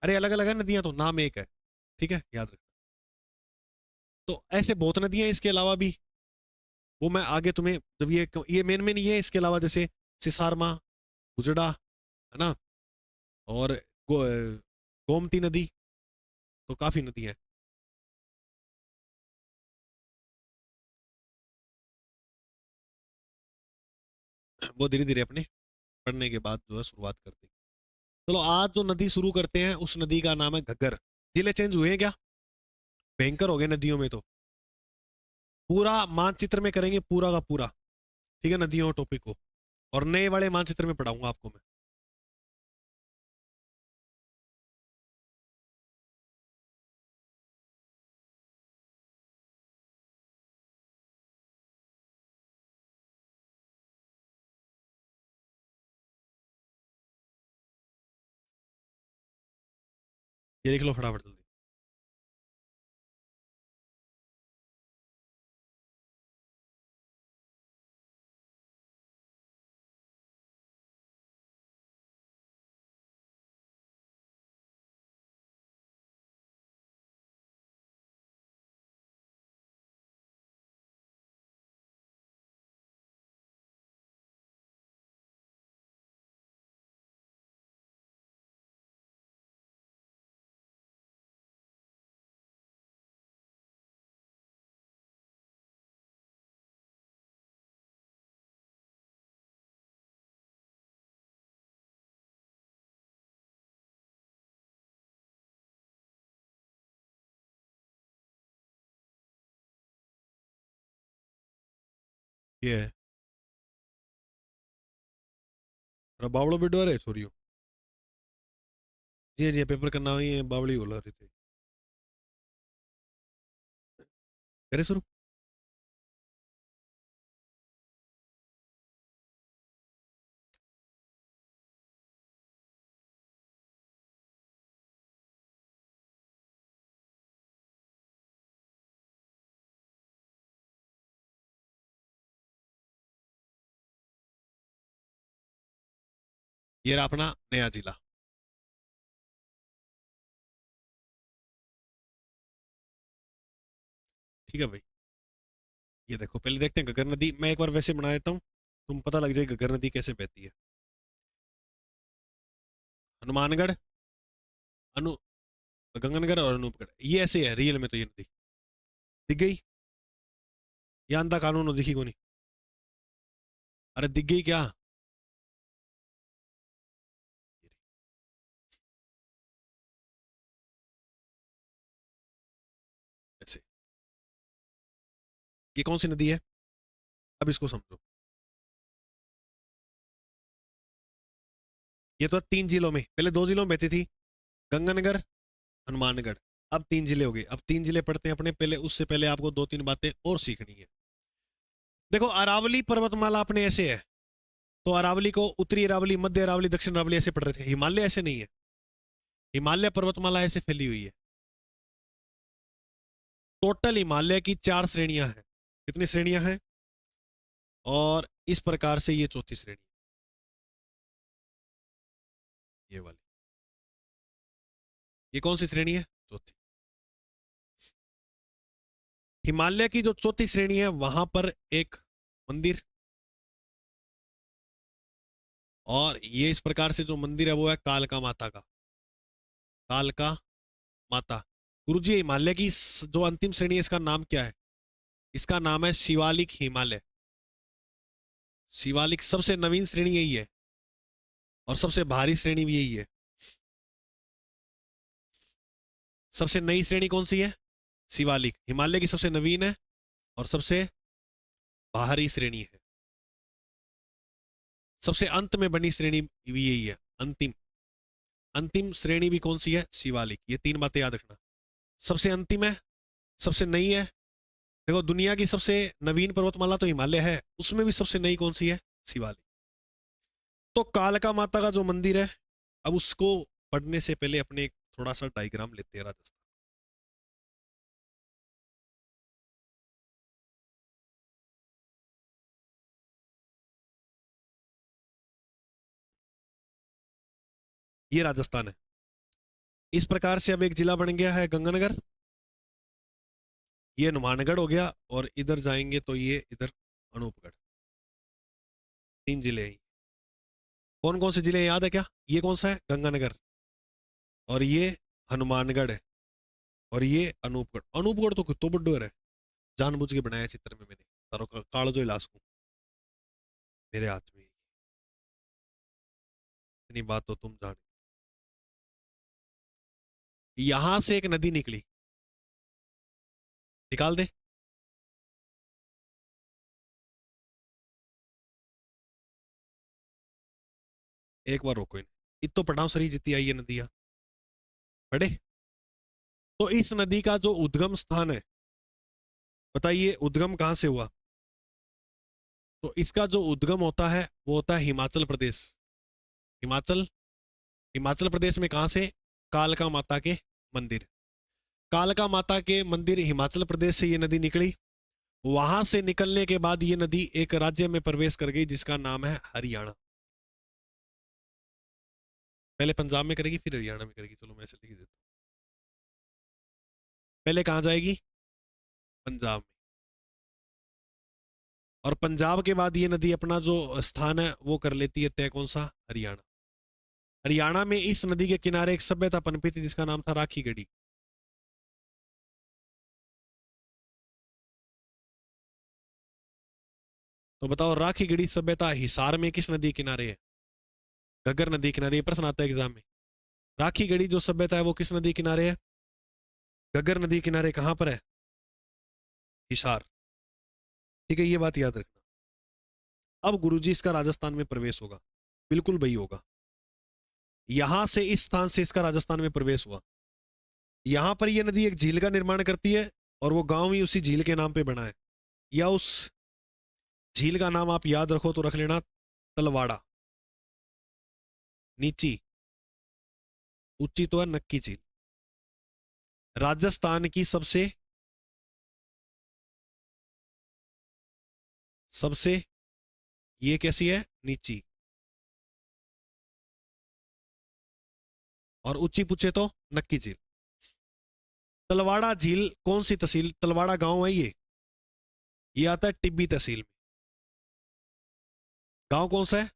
अरे अलग अलग है नदियां, तो नाम एक है। ठीक है, याद रखना। तो ऐसे बहुत नदियां हैं इसके अलावा भी, वो मैं आगे तुम्हें जब ये मेन मेन ये है। इसके अलावा जैसे सिसारमा, उजड़ा, है ना, और गोमती नदी। तो काफी नदी है। वो धीरे धीरे अपने पढ़ने के बाद जो है शुरुआत करते हैं। चलो, आज जो नदी शुरू करते हैं उस नदी का नाम है घग्गर। जिले चेंज हुए हैं क्या? भयंकर हो गए नदियों में तो। पूरा मानचित्र में करेंगे, पूरा का पूरा। ठीक है, नदियों टॉपिक को। और नए वाले मानचित्र में पढ़ाऊंगा आपको मैं। ये लिख लो फटाफट जल्दी। ये है बावड़ो बिडो रे छोरियो। जी जी पेपर करना हुई है बावड़ी बोला रही थी। करे शुरू। ये रहा अपना नया जिला। ठीक है भाई। ये देखो पहले देखते हैं घग्गर नदी, मैं एक बार वैसे बना देता हूँ, तुम पता लग जाए घग्गर नदी कैसे बहती है। हनुमानगढ़, अनु गंगनगढ़ और अनूपगढ़, ये ऐसे है रियल में तो ये नदी दिख गई। या अंधा कानून दिखी को नहीं। अरे दिख गई क्या। ऐसे ये कौन सी नदी है, अब इसको समझो। ये तो 3 जिलों में, पहले 2 जिलों में बहती थी, गंगनगर, हनुमानगढ़। अब 3 जिले हो गए, अब 3 जिले पढ़ते हैं अपने, पहले उससे पहले आपको 2-3 बातें और सीखनी है। देखो अरावली पर्वतमाला अपने ऐसे है, तो अरावली को उत्तरी अरावली, मध्य अरावली, दक्षिण अरावली ऐसे पढ़ रहे थे। हिमालय ऐसे नहीं है, हिमालय पर्वतमाला ऐसे फैली हुई है। टोटल हिमालय की 4 श्रेणियां हैं। कितनी श्रेणियां हैं, और इस प्रकार से ये चौथी श्रेणी, ये वाली। ये कौन सी श्रेणी है, चौथी। हिमालय की जो चौथी श्रेणी है वहां पर एक मंदिर, और ये इस प्रकार से जो मंदिर है वो है कालका माता का, कालका माता। गुरुजी हिमालय की जो अंतिम श्रेणी है इसका नाम क्या है, इसका नाम है शिवालिक हिमालय। शिवालिक सबसे नवीन श्रेणी यही है, और सबसे भारी श्रेणी भी यही है। सबसे नई श्रेणी कौन सी है, शिवालिक। हिमालय की सबसे नवीन है और सबसे भारी श्रेणी है। सबसे अंत में बनी श्रेणी भी यही है, अंतिम। अंतिम श्रेणी भी कौन सी है, शिवालिक। ये 3 बातें याद रखना। सबसे अंतिम है, सबसे नई है। देखो दुनिया की सबसे नवीन पर्वतमाला तो हिमालय है, उसमें भी सबसे नई कौन सी है, शिवालिक। तो कालका माता का जो मंदिर है, अब उसको पढ़ने से पहले अपने एक थोड़ा सा डायग्राम लेते हैं राजस्थान। ये राजस्थान है। इस प्रकार से अब एक जिला बन गया है गंगानगर, ये हनुमानगढ़ हो गया, और इधर जाएंगे तो ये इधर अनूपगढ़। 3 जिले हैं। कौन कौन से जिले हैं याद है क्या, ये कौन सा है, गंगानगर, और ये हनुमानगढ़ है, और ये अनूपगढ़। अनूपगढ़ तो कुत्तो बड्डो है, जानबूझ के बनाया चित्र में मैंने, तारो कालो जो इलाज को मेरे हाथ में। इतनी बात तो तुम जान। यहां से एक नदी निकली, निकाल दे। एक बार रोको इन्हें, इत तो पढ़ाओ सरी जितनी आई है नदियां, पढ़े। तो इस नदी का जो उद्गम स्थान है, बताइए उद्गम कहां से हुआ। तो इसका जो उद्गम होता है वो होता है हिमाचल प्रदेश। हिमाचल, हिमाचल प्रदेश में कहां से, कालका माता के मंदिर। कालका माता के मंदिर हिमाचल प्रदेश से ये नदी निकली। वहां से निकलने के बाद ये नदी एक राज्य में प्रवेश कर गई जिसका नाम है हरियाणा। पहले पंजाब में करेगी फिर हरियाणा में करेगी, चलो मैं ऐसे लिख देता हूँ। पहले कहां जाएगी, पंजाब में, और पंजाब के बाद ये नदी अपना जो स्थान है वो कर लेती है तय, कौन सा, हरियाणा। हरियाणा में इस नदी के किनारे एक सभ्यता पनपी थी जिसका नाम था राखी गढ़ी। तो बताओ राखी गढ़ी सभ्यता हिसार में किस नदी किनारे है, घग्गर नदी किनारे। ये प्रश्न आता है एग्जाम में। राखी गढ़ी जो सभ्यता है वो किस नदी किनारे है, घग्गर नदी किनारे। कहां पर है, हिसार। ठीक है, ये बात याद रखना। अब गुरुजी इसका राजस्थान में प्रवेश होगा, बिल्कुल वही होगा। यहां से इस स्थान से इसका राजस्थान में प्रवेश हुआ। यहां पर यह नदी एक झील का निर्माण करती है और वो गांव ही उसी झील के नाम पे बना है, या उस झील का नाम आप याद रखो तो रख लेना तलवाड़ा। नीची, ऊंची तो है नक्की झील। राजस्थान की सबसे सबसे ये कैसी है, नीची, और ऊंची पूछे तो नक्की झील। तलवाड़ा झील कौन सी तहसील, तलवाड़ा गांव है ये आता है टिब्बी तहसील में। गांव कौन सा है,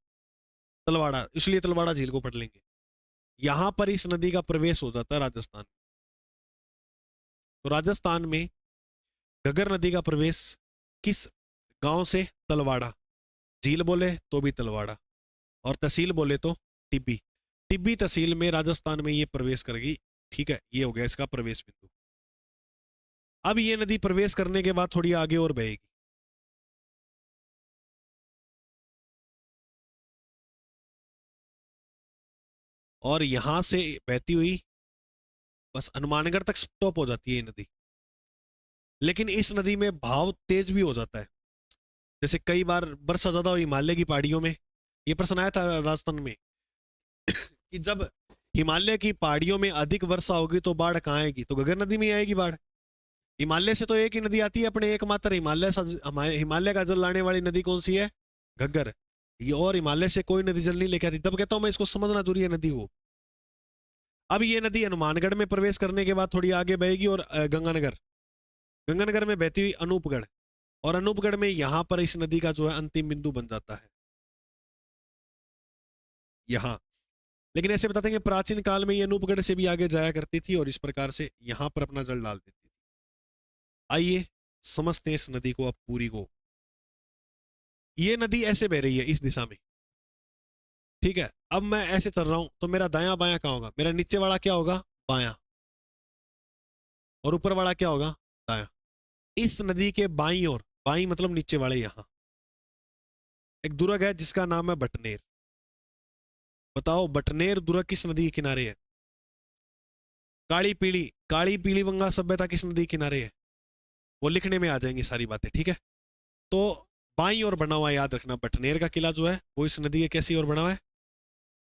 तलवाड़ा, इसलिए तलवाड़ा झील को पढ़ लेंगे। यहां पर इस नदी का प्रवेश हो जाता है राजस्थान। तो राजस्थान में घग्गर नदी का प्रवेश किस गांव से, तलवाड़ा। झील बोले तो भी तलवाड़ा, और तहसील बोले तो टिब्बी। टिब्बी तहसील में राजस्थान में ये प्रवेश करेगी। ठीक है, ये हो गया इसका प्रवेश बिंदु। अब ये नदी प्रवेश करने के बाद थोड़ी आगे और बहेगी। और यहां से बहती हुई बस हनुमानगढ़ तक स्टॉप हो जाती है ये नदी। लेकिन इस नदी में भाव तेज भी हो जाता है। जैसे कई बार वर्षा ज्यादा हुई हिमालय की पहाड़ियों में, ये प्रश्न आया था राजस्थान में कि जब हिमालय की पहाड़ियों में अधिक वर्षा होगी तो बाढ़ कहाँ आएगी, तो घग्गर नदी में ही आएगी बाढ़। हिमालय से तो एक ही नदी आती है अपने, एकमात्र हिमालय का जल लाने वाली नदी कौन सी है, घग्गर। ये और हिमालय से कोई नदी जल नहीं लेके आती। तब कहता हूं मैं इसको समझना जरूरी है नदी को। अब ये नदी हनुमानगढ़ में प्रवेश करने के बाद थोड़ी आगे बहेगी और गंगानगर, गंगानगर में बहती हुई अनूपगढ़, और अनूपगढ़ में यहां पर इस नदी का जो है अंतिम बिंदु बन जाता है यहां। लेकिन ऐसे बताते हैं कि प्राचीन काल में ये अनूपगढ़ से भी आगे जाया करती थी और इस प्रकार से यहां पर अपना जल डाल देती थी। आइए समझते हैं इस नदी को अब पूरी को। ये नदी ऐसे बह रही है इस दिशा में, ठीक है। अब मैं ऐसे चल रहा हूं तो मेरा दायां बायां कहां होगा, मेरा नीचे वाला क्या होगा, बायां, और ऊपर वाला क्या होगा, दायां। इस नदी के बाईं ओर, बाईं मतलब नीचे वाले, यहां एक दुर्ग है जिसका नाम है बटनेर। बताओ बटनेर दुर्ग किस नदी के किनारे है। काली पीली गंगा सभ्यता किस नदी के किनारे है, वो लिखने में आ जाएंगी सारी बातें, ठीक है। तो बाईं ओर बना हुआ है, याद रखना बटनेर का किला जो है वो इस नदी के कैसी ओर बना हुआ है,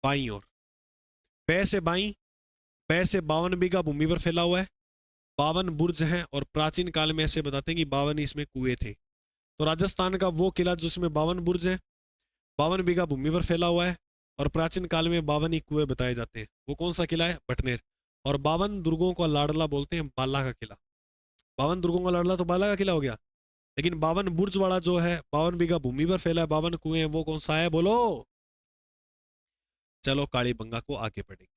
बाईं ओर। पै से बाईं, पै से 52 बीघा भूमि पर फैला हुआ है, 52 बुर्ज हैं, और प्राचीन काल में ऐसे बताते हैं कि 52 इसमें कुएं थे। तो राजस्थान का वो किला जिसमें 52 बुर्ज है, 52 बीघा भूमि पर फैला हुआ है, और प्राचीन काल में 52 ही कुएं बताए जाते हैं, वो कौन सा किला है, बटनेर। और 52 दुर्गों का लाडला बोलते हैं बाला का किला। 52 दुर्गों का लाडला तो बाला का किला हो गया, लेकिन 52 बुर्ज वाला जो है 52 बीघा भूमि पर फैला है, 52 कुएं हैं, वो कौन सा है बोलो। चलो कालीबंगा को आगे बढ़ेंगे।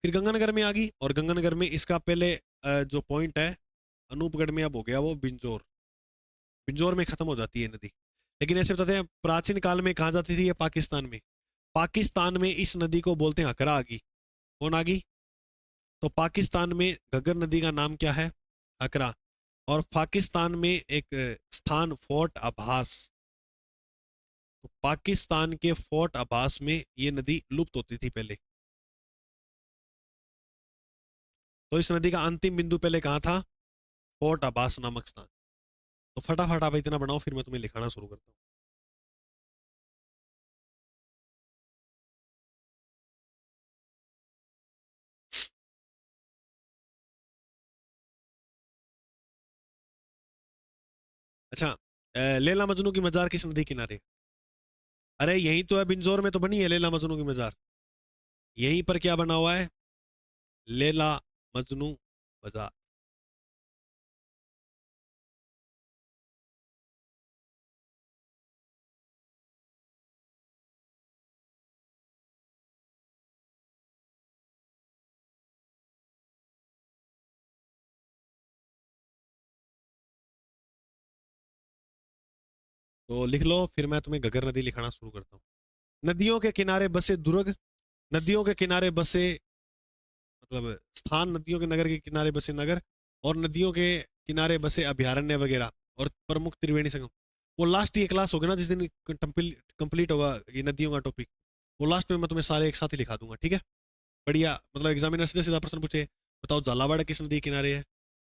फिर गंगानगर में आ गई, और गंगानगर में इसका पहले जो पॉइंट है अनूपगढ़ में अब हो गया वो बिंजोर। बिंजोर में खत्म हो जाती है नदी। लेकिन ऐसे बताते हैं प्राचीन काल में कहा जाती थी ये पाकिस्तान में। पाकिस्तान में इस नदी को बोलते हैं हकरा आ गई। कौन आ गई, तो पाकिस्तान में घग्गर नदी का नाम क्या है, हकरा। और पाकिस्तान में एक स्थान फोर्ट आभास, तो पाकिस्तान के फोर्ट आभास में ये नदी लुप्त होती थी पहले। तो इस नदी का अंतिम बिंदु पहले कहां था, फोर्ट आभास नामक स्थान। तो फटाफट आप इतना बनाओ, फिर मैं तुम्हें लिखाना शुरू करता हूं। अच्छा, लैला मजनू की मजार किस नदी किनारे, अरे यही तो है, बिंजोर में तो बनी है लैला मजनू की मजार। यहीं पर क्या बना हुआ है, लैला मजनू मजार। तो लिख लो, फिर मैं तुम्हें घग्गर नदी लिखाना शुरू करता हूँ। नदियों के किनारे बसे दुर्ग, नदियों के किनारे बसे मतलब स्थान, नदियों के नगर के किनारे बसे नगर, और नदियों के किनारे बसे अभयारण्य वगैरह, और प्रमुख त्रिवेणी संगम। वो लास्ट ये क्लास होगा ना जिस दिन कंप्लीट होगा ये नदियों का टॉपिक, वो लास्ट में मैं तुम्हें सारे एक साथ ही लिखा दूंगा, ठीक है? बढ़िया, मतलब एग्जामिनर सीधा सीधा प्रश्न पूछे, बताओ झालावाड़ किस नदी के किनारे है,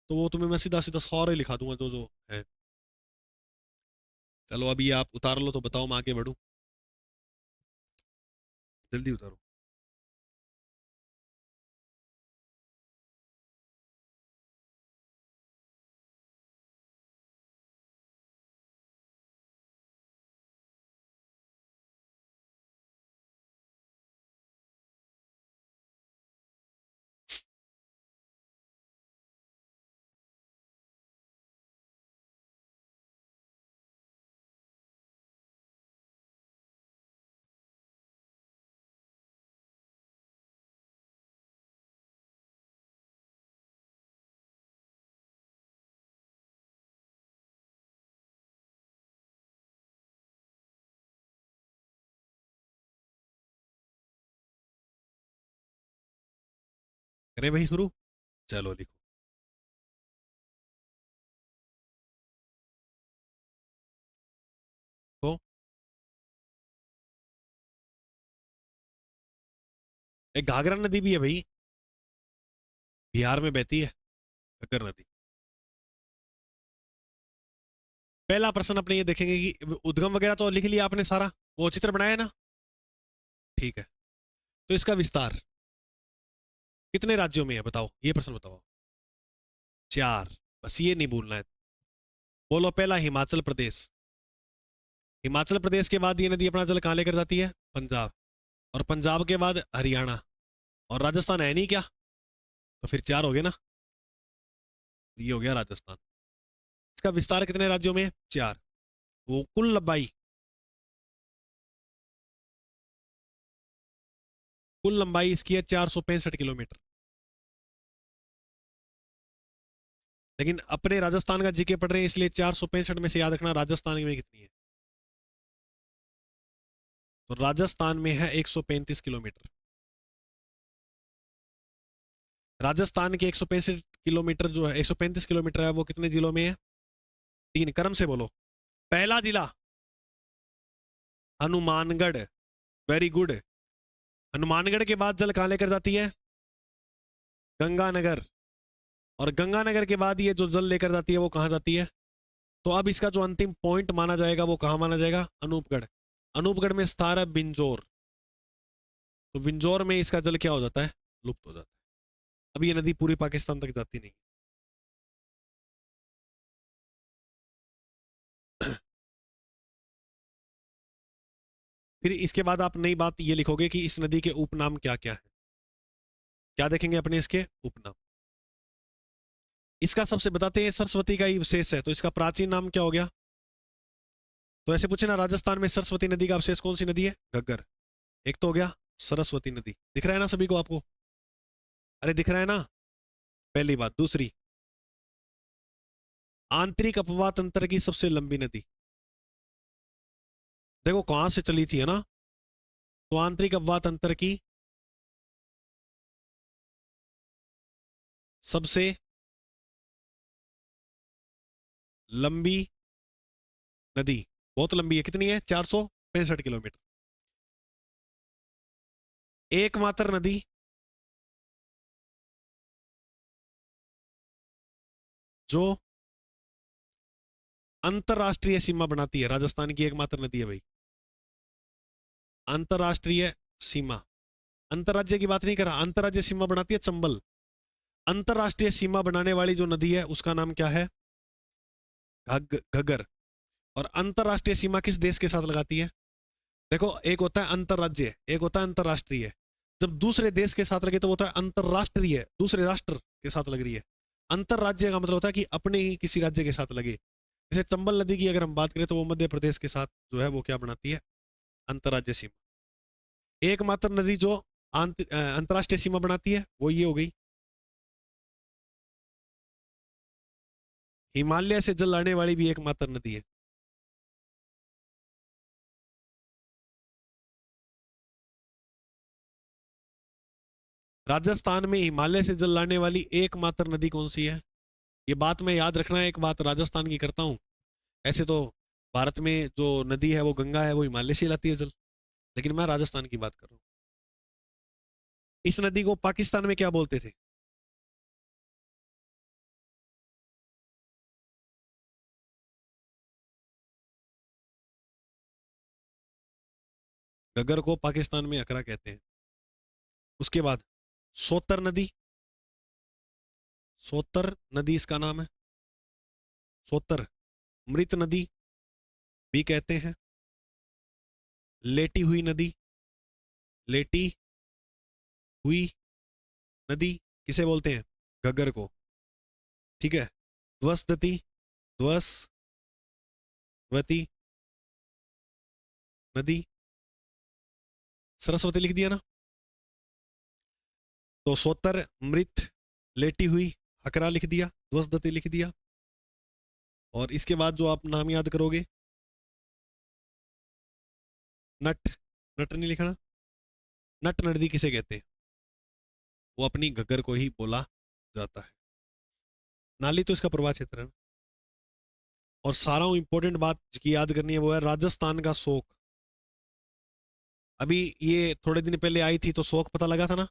तो वो तुम्हें मैं सीधा सीधा सारे लिखा दूंगा जो जो है। चलो अभी आप उतार लो तो बताओ मैं आगे बढ़ूं, जल्दी उतारो। करें भाई शुरू, चलो लिखो। तो एक घाघरा नदी भी है भाई, बिहार में बहती है घग्गर नदी। पहला प्रश्न अपने ये देखेंगे कि उद्गम वगैरह तो लिख लिया आपने सारा, वो चित्र बनाया ना, ठीक है। तो इसका विस्तार कितने राज्यों में है बताओ, ये प्रश्न बताओ। चार, बस ये नहीं भूलना है। बोलो, पहला हिमाचल प्रदेश, हिमाचल प्रदेश के बाद ये नदी अपना जल कहाँ लेकर जाती है? पंजाब, और पंजाब के बाद हरियाणा, और राजस्थान है नहीं क्या, तो फिर चार हो गए ना, ये हो गया राजस्थान। इसका विस्तार कितने राज्यों में है? चार। वो कुल लंबाई, कुल लंबाई इसकी है 465 किलोमीटर। लेकिन अपने राजस्थान का जीके पढ़ रहे हैं इसलिए 465 में से याद रखना राजस्थान में कितनी है। तो राजस्थान में है 135 किलोमीटर। राजस्थान के 165 किलोमीटर जो है, 135 किलोमीटर है, वो कितने जिलों में है? तीन, क्रम से बोलो। पहला जिला हनुमानगढ़, वेरी गुड। हनुमानगढ़ के बाद जल कहां लेकर जाती है? गंगानगर, और गंगानगर के बाद ये जो जल लेकर जाती है वो कहां जाती है? तो अब इसका जो अंतिम पॉइंट माना जाएगा वो कहां माना जाएगा? अनूपगढ़। अनूपगढ़ में स्थान है बिंजोर, तो बिंजोर में इसका जल क्या हो जाता है? लुप्त हो जाता है। अब ये नदी पूरी पाकिस्तान तक जाती नहीं। फिर इसके बाद आप नई बात ये लिखोगे कि इस नदी के उपनाम क्या क्या है। क्या देखेंगे अपने इसके उपनाम? इसका सबसे बताते हैं, सरस्वती का ही विशेष है, तो इसका प्राचीन नाम क्या हो गया? तो ऐसे पूछे ना, राजस्थान में सरस्वती नदी का अवशेष कौन सी नदी है? घग्गर। एक तो हो गया सरस्वती नदी, दिख रहा है ना सभी को आपको? अरे दिख रहा है ना, पहली बात। दूसरी, आंतरिक अपवाह तंत्र की सबसे लंबी नदी, देखो कहां से चली थी, है ना? तो आंतरिक अपवाह तंत्र की सबसे लंबी नदी, बहुत लंबी है, कितनी है? 465 किलोमीटर। एकमात्र नदी जो अंतरराष्ट्रीय सीमा बनाती है, राजस्थान की एकमात्र नदी है भाई, अंतरराष्ट्रीय सीमा। अंतरराज्य की बात नहीं कर रहा, अंतरराज्य सीमा बनाती है चंबल। अंतरराष्ट्रीय सीमा बनाने वाली जो नदी है उसका नाम क्या है? घग्गर। और अंतरराष्ट्रीय सीमा किस देश के साथ लगाती है? देखो, एक होता है अंतरराज्य, एक होता है अंतरराष्ट्रीय। जब दूसरे देश के साथ लगे तो वो होता है अंतरराष्ट्रीय, दूसरे राष्ट्र के साथ लग रही है। अंतरराज्य का मतलब होता है कि अपने ही किसी राज्य के साथ लगे। जैसे चंबल नदी की अगर हम बात करें तो वो मध्य प्रदेश के साथ जो है वो क्या बनाती है? अंतरराज्य सीमा। एकमात्र नदी जो अंतरराष्ट्रीय सीमा बनाती है वो ये हो गई। हिमालय से जल लाने वाली भी एकमात्र नदी है। राजस्थान में हिमालय से जल लाने वाली एकमात्र नदी कौन सी है? ये बात में याद रखना है, एक बात राजस्थान की करता हूं, ऐसे तो भारत में जो नदी है वो गंगा है, वो हिमालय से लाती है जल। लेकिन मैं राजस्थान की बात कर रहा हूँ। इस नदी को पाकिस्तान में क्या बोलते थे? घग्गर को पाकिस्तान में अकरा कहते हैं। उसके बाद सोतर नदी, सोतर नदी इसका नाम है। सोतर, मृत नदी भी कहते हैं। लेटी हुई नदी, लेटी हुई नदी किसे बोलते हैं? घग्गर को। ठीक है। ध्वसदती, ध्वसवती नदी, सरस्वती लिख दिया ना। तो सोतर, मृत, लेटी हुई, हकरा लिख दिया, ध्वसदती लिख दिया। और इसके बाद जो आप नाम याद करोगे, नट, नट नहीं लिखना। नट नदी किसे कहते हैं? वो अपनी घग्गर को ही बोला जाता है। नाली तो इसका प्रवाह क्षेत्र है। और सारा इंपॉर्टेंट बात की याद करनी है, वो है राजस्थान का शोक। अभी ये थोड़े दिन पहले आई थी तो शोक पता लगा था ना,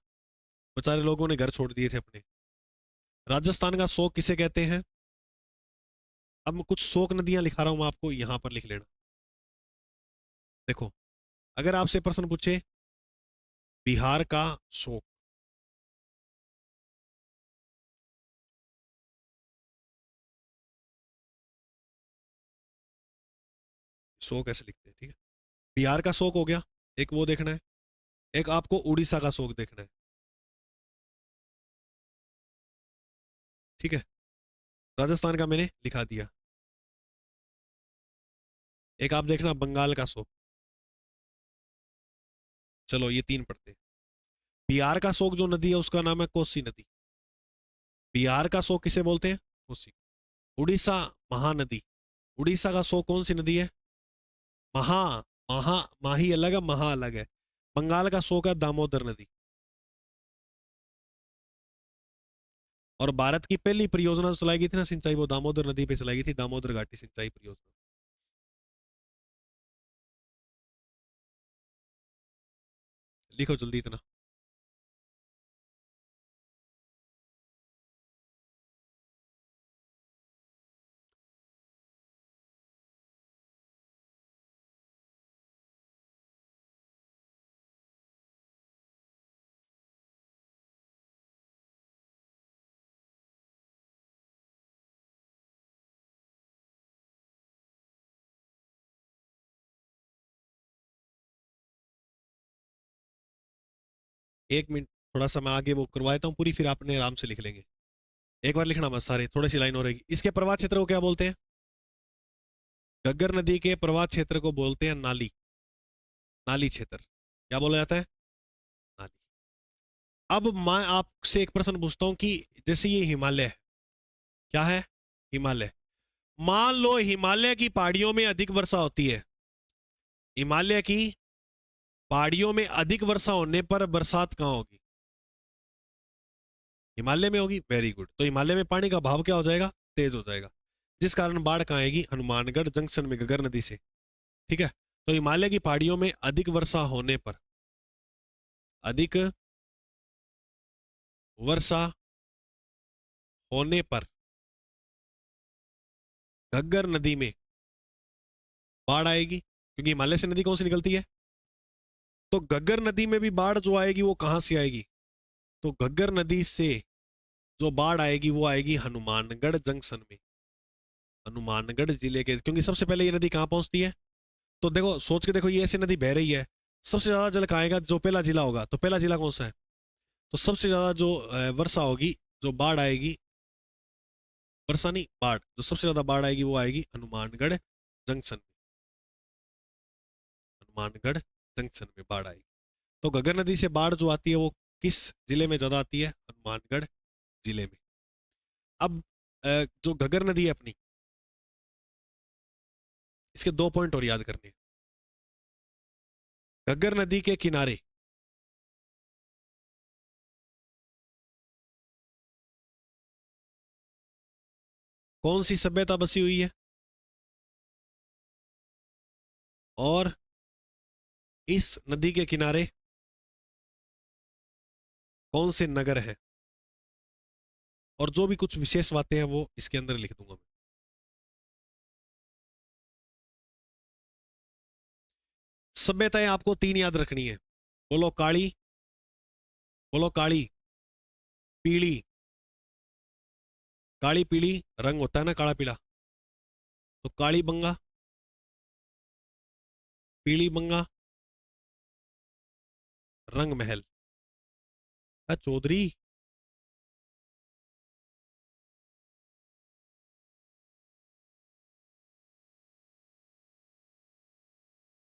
बेचारे लोगों ने घर छोड़ दिए थे अपने। राजस्थान का शोक किसे कहते हैं? अब मैं कुछ शोक नदियां लिखा रहा हूं, मैं आपको यहां पर लिख लेना। देखो, अगर आपसे प्रश्न पूछे बिहार का शोक, शोक ऐसे लिखते हैं, ठीक है। बिहार का शोक हो गया, एक वो देखना है। एक आपको उड़ीसा का शोक देखना है, ठीक है। राजस्थान का मैंने लिखा दिया। एक आप देखना बंगाल का शोक। चलो ये तीन पढ़ते हैं। बिहार का शोक जो नदी है उसका नाम है कोसी नदी। बिहार का शोक किसे बोलते हैं? कोसी। उड़ीसा, महानदी। उड़ीसा का शोक कौन सी नदी है? महा, महा, माही अलग है, महा अलग है। बंगाल का शोक है दामोदर नदी। और भारत की पहली परियोजना जो चलाई गई थी ना सिंचाई, वो दामोदर नदी पे चलाई गई थी, दामोदर घाटी सिंचाई परियोजना। लिखो जल्दी इतना। एक मिनट, थोड़ा सा मैं आगे वो करवा देता हूँ पूरी, फिर आपने आराम से लिख लेंगे। एक बार लिखना मत सारे, थोड़ी सी लाइन हो रहेगी। इसके प्रवाह क्षेत्र को क्या बोलते हैं? घग्गर नदी के प्रवाह क्षेत्र को बोलते हैं नाली। नाली क्षेत्र क्या बोला जाता है? नाली। अब मैं आपसे एक प्रश्न पूछता हूं कि जैसे ये हिमालय है, क्या है? हिमालय। मान लो हिमालय की पहाड़ियों में अधिक वर्षा होती है। हिमालय की पहाड़ियों में अधिक वर्षा होने पर बरसात कहां होगी? हिमालय में होगी। Very good. तो हिमालय में पानी का भाव क्या हो जाएगा? तेज हो जाएगा। जिस कारण बाढ़ कहां आएगी? हनुमानगढ़ जंक्शन में घग्गर नदी से। ठीक है। तो हिमालय की पहाड़ियों में अधिक वर्षा होने पर, अधिक वर्षा होने पर घग्गर नदी में बाढ़ आएगी, क्योंकि हिमालय से नदी कौन सी निकलती है। तो घग्गर नदी में भी बाढ़ जो आएगी वो कहां से आएगी? तो घग्गर नदी से जो बाढ़ आएगी वो आएगी हनुमानगढ़ जंक्शन में, हनुमानगढ़ जिले के। क्योंकि सबसे पहले ये नदी कहां पहुंचती है? तो देखो, सोच के देखो, ये ऐसी नदी बह रही है, सबसे ज्यादा जल कहाँ आएगा? जो पहला जिला होगा। तो पहला जिला कौन सा है? तो सबसे ज्यादा जो वर्षा होगी, जो बाढ़ आएगी, वर्षा नहीं बाढ़, जो सबसे ज्यादा बाढ़ आएगी वो आएगी हनुमानगढ़ जंक्शन में। हनुमानगढ़ जंक्शन में बाढ़ आएगी। तो घग्गर नदी से बाढ़ जो आती है वो किस जिले में ज्यादा आती है? हनुमानगढ़ जिले में। अब जो घग्गर नदी है अपनी, इसके दो पॉइंट और याद करने हैं। घग्गर नदी के किनारे कौन सी सभ्यता बसी हुई है? और इस नदी के किनारे कौन से नगर है, और जो भी कुछ विशेष बातें हैं वो इसके अंदर लिख दूंगा मैं। सभ्यताएं आपको 3 याद रखनी है। बोलो काली, बोलो काली, पीली। काली पीली रंग होता है ना, काला पीला, तो काली बंगा, पीली बंगा, रंग महल। चौधरी,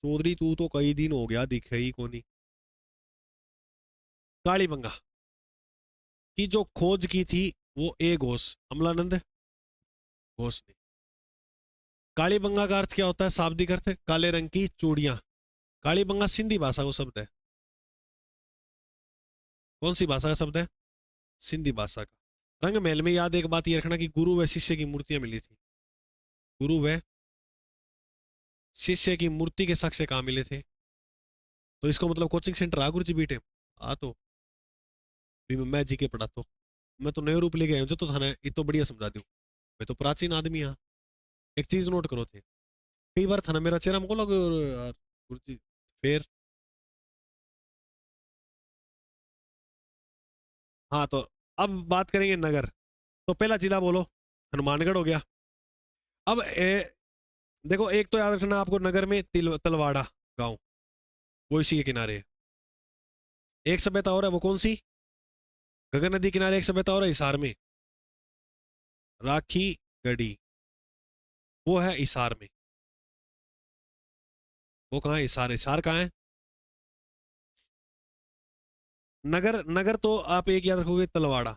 चौधरी तू तो कई दिन हो गया दिखे ही कोनी। काली बंगा की जो खोज की थी वो ए घोष, अमलानंद घोष ने। काली बंगा का अर्थ क्या होता है? शाब्दिक अर्थ काले रंग की चूड़ियां। काली बंगा सिंधी भाषा का शब्द है। कौन सी भाषा का शब्द है? सिंधी भाषा का। रंग महल में याद एक बात ये रखना कि गुरु व शिष्य की मूर्तियां मिली थी। गुरु व शिष्य की मूर्ति के साक्ष्य कहाँ मिले थे? तो इसको मतलब कोचिंग सेंटर आ गुरु जी बीटे आ तो भी मैं जी के पढ़ा तो मैं तो नयो रूप लेके आया हूँ, जो तो थाने ये तो बढ़िया समझा दूँ। मैं तो प्राचीन आदमी हाँ। एक चीज नोट करो थे, कई बार थाना मेरा चेहरा हमको लगे यार गुरु जी। फिर हाँ, तो अब बात करेंगे नगर। तो पहला जिला बोलो, हनुमानगढ़ हो गया। अब देखो एक तो याद रखना आपको, नगर में तलवाड़ा गांव, वो इसी के किनारे है। एक सभ्यता और है, वो कौन सी? गगन नदी किनारे एक सभ्यता और है, हिसार में, राखी गढ़ी, वो है हिसार में। वो कहाँ है? हिसार। हिसार कहाँ है? नगर, नगर तो आप एक याद रखोगे, तलवाड़ा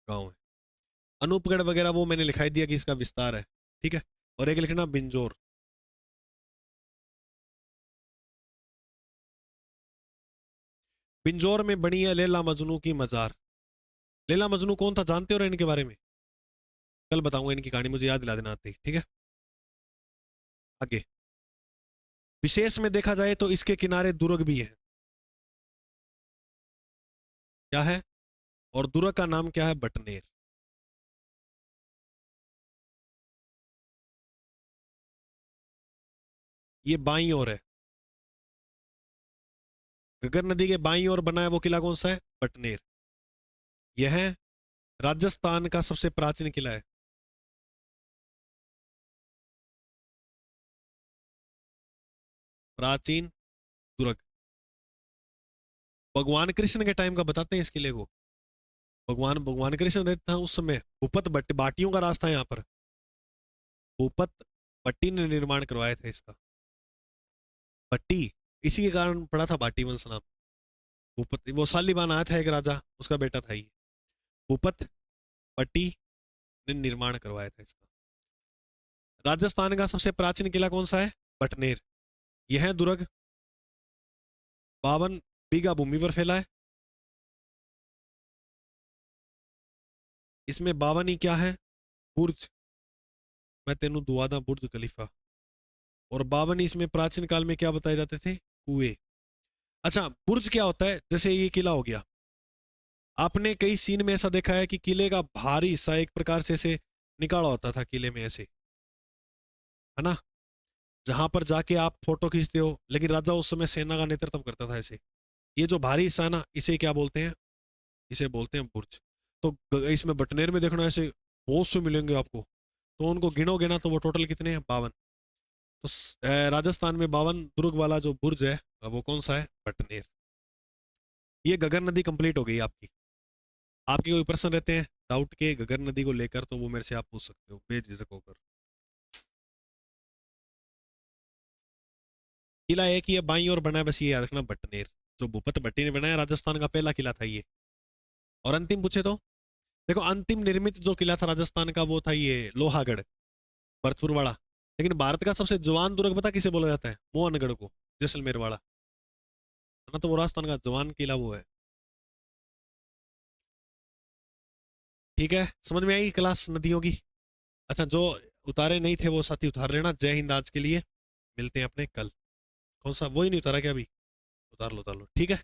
गांव है। अनूपगढ़ वगैरह वो मैंने लिखाई दिया कि इसका विस्तार है, ठीक है। और एक लिखना बिंजोर। बिंजोर में बनी है लैला मजनू की मजार। लैला मजनू कौन था जानते हो इनके बारे में? कल बताऊंगा इनकी कहानी, मुझे याद दिला देना आते ही, ठीक है। आगे विशेष में देखा जाए तो इसके किनारे दुर्ग भी है। क्या है? और दुर्ग का नाम क्या है? बटनेर। ये बाईं ओर है, गगर नदी के बाईं ओर बना है वो किला, कौन सा है? बटनेर। यह राजस्थान का सबसे प्राचीन किला है। प्राचीन दुर्ग। भगवान कृष्ण के टाइम का बताते हैं इस किले को। भगवान भगवान कृष्ण रहते था उस समय, भूपत भट्ट बाटियों का रास्ता है यहाँ पर, भूपत भट्टी ने निर्माण करवाया था इसका। भट्टी, इसी के कारण पड़ा था भाटी वंश नाम। भूपत, वो सालीबान आया था एक राजा, उसका बेटा था ये भूपत भट्टी ने निर्माण करवाया था इसका। राजस्थान का सबसे प्राचीन किला कौन सा है? बटनेर। यह दुर्ग 52 बीघा भूमि पर फैला है। इसमें 52 ही क्या है? बुर्ज। मैं तेनू दुआदा बुर्ज खलीफा। और 52 इसमें प्राचीन काल में क्या बताए जाते थे? कुएं। अच्छा, बुर्ज क्या होता है? जैसे ये किला हो गया, आपने कई सीन में ऐसा देखा है कि किले का भारी हिस्सा एक प्रकार से ऐसे निकाला होता था किले में ऐसे, है ना, जहां पर जाके आप फोटो खींचते हो, लेकिन राजा उस समय सेना का नेतृत्व करता था ऐसे। ये जो भारी हिस्सा है ना, इसे क्या बोलते हैं? इसे बोलते हैं बुर्ज। तो इसमें बटनेर में देखना ऐसे बहुत से मिलेंगे आपको, तो उनको गिनोगे ना तो वो टोटल कितने हैं? 52। तो राजस्थान में 52 दुर्ग वाला जो बुर्ज है वो कौन सा है? बटनेर। ये गगर नदी कंप्लीट हो गई आपकी। आपके कोई प्रश्न रहते हैं डाउट के गगर नदी को लेकर, तो वो मेरे से आप पूछ सकते हो बेझिझक होकर। किला एक ही है, बाई और बना है, बस ये याद रखना बटनेर, जो भूपत भट्टी ने बनाया, राजस्थान का पहला किला था ये। और अंतिम पूछे तो देखो, अंतिम निर्मित जो किला था राजस्थान का वो था ये लोहागढ़, भरतपुर वाला। लेकिन भारत का सबसे जवान दुर्ग पता किसे बोला जाता है? मोहनगढ़ को, जैसलमेर वाला, है ना। तो वो राजस्थान का जवान किला वो है। ठीक है, समझ में आई क्लास नदियों की? अच्छा, जो उतारे नहीं थे वो साथी उतार लेना। जय हिंद आज के लिए, मिलते हैं अपने कल। कौन सा, वही नहीं उतारा क्या अभी? उतार लो ठीक है।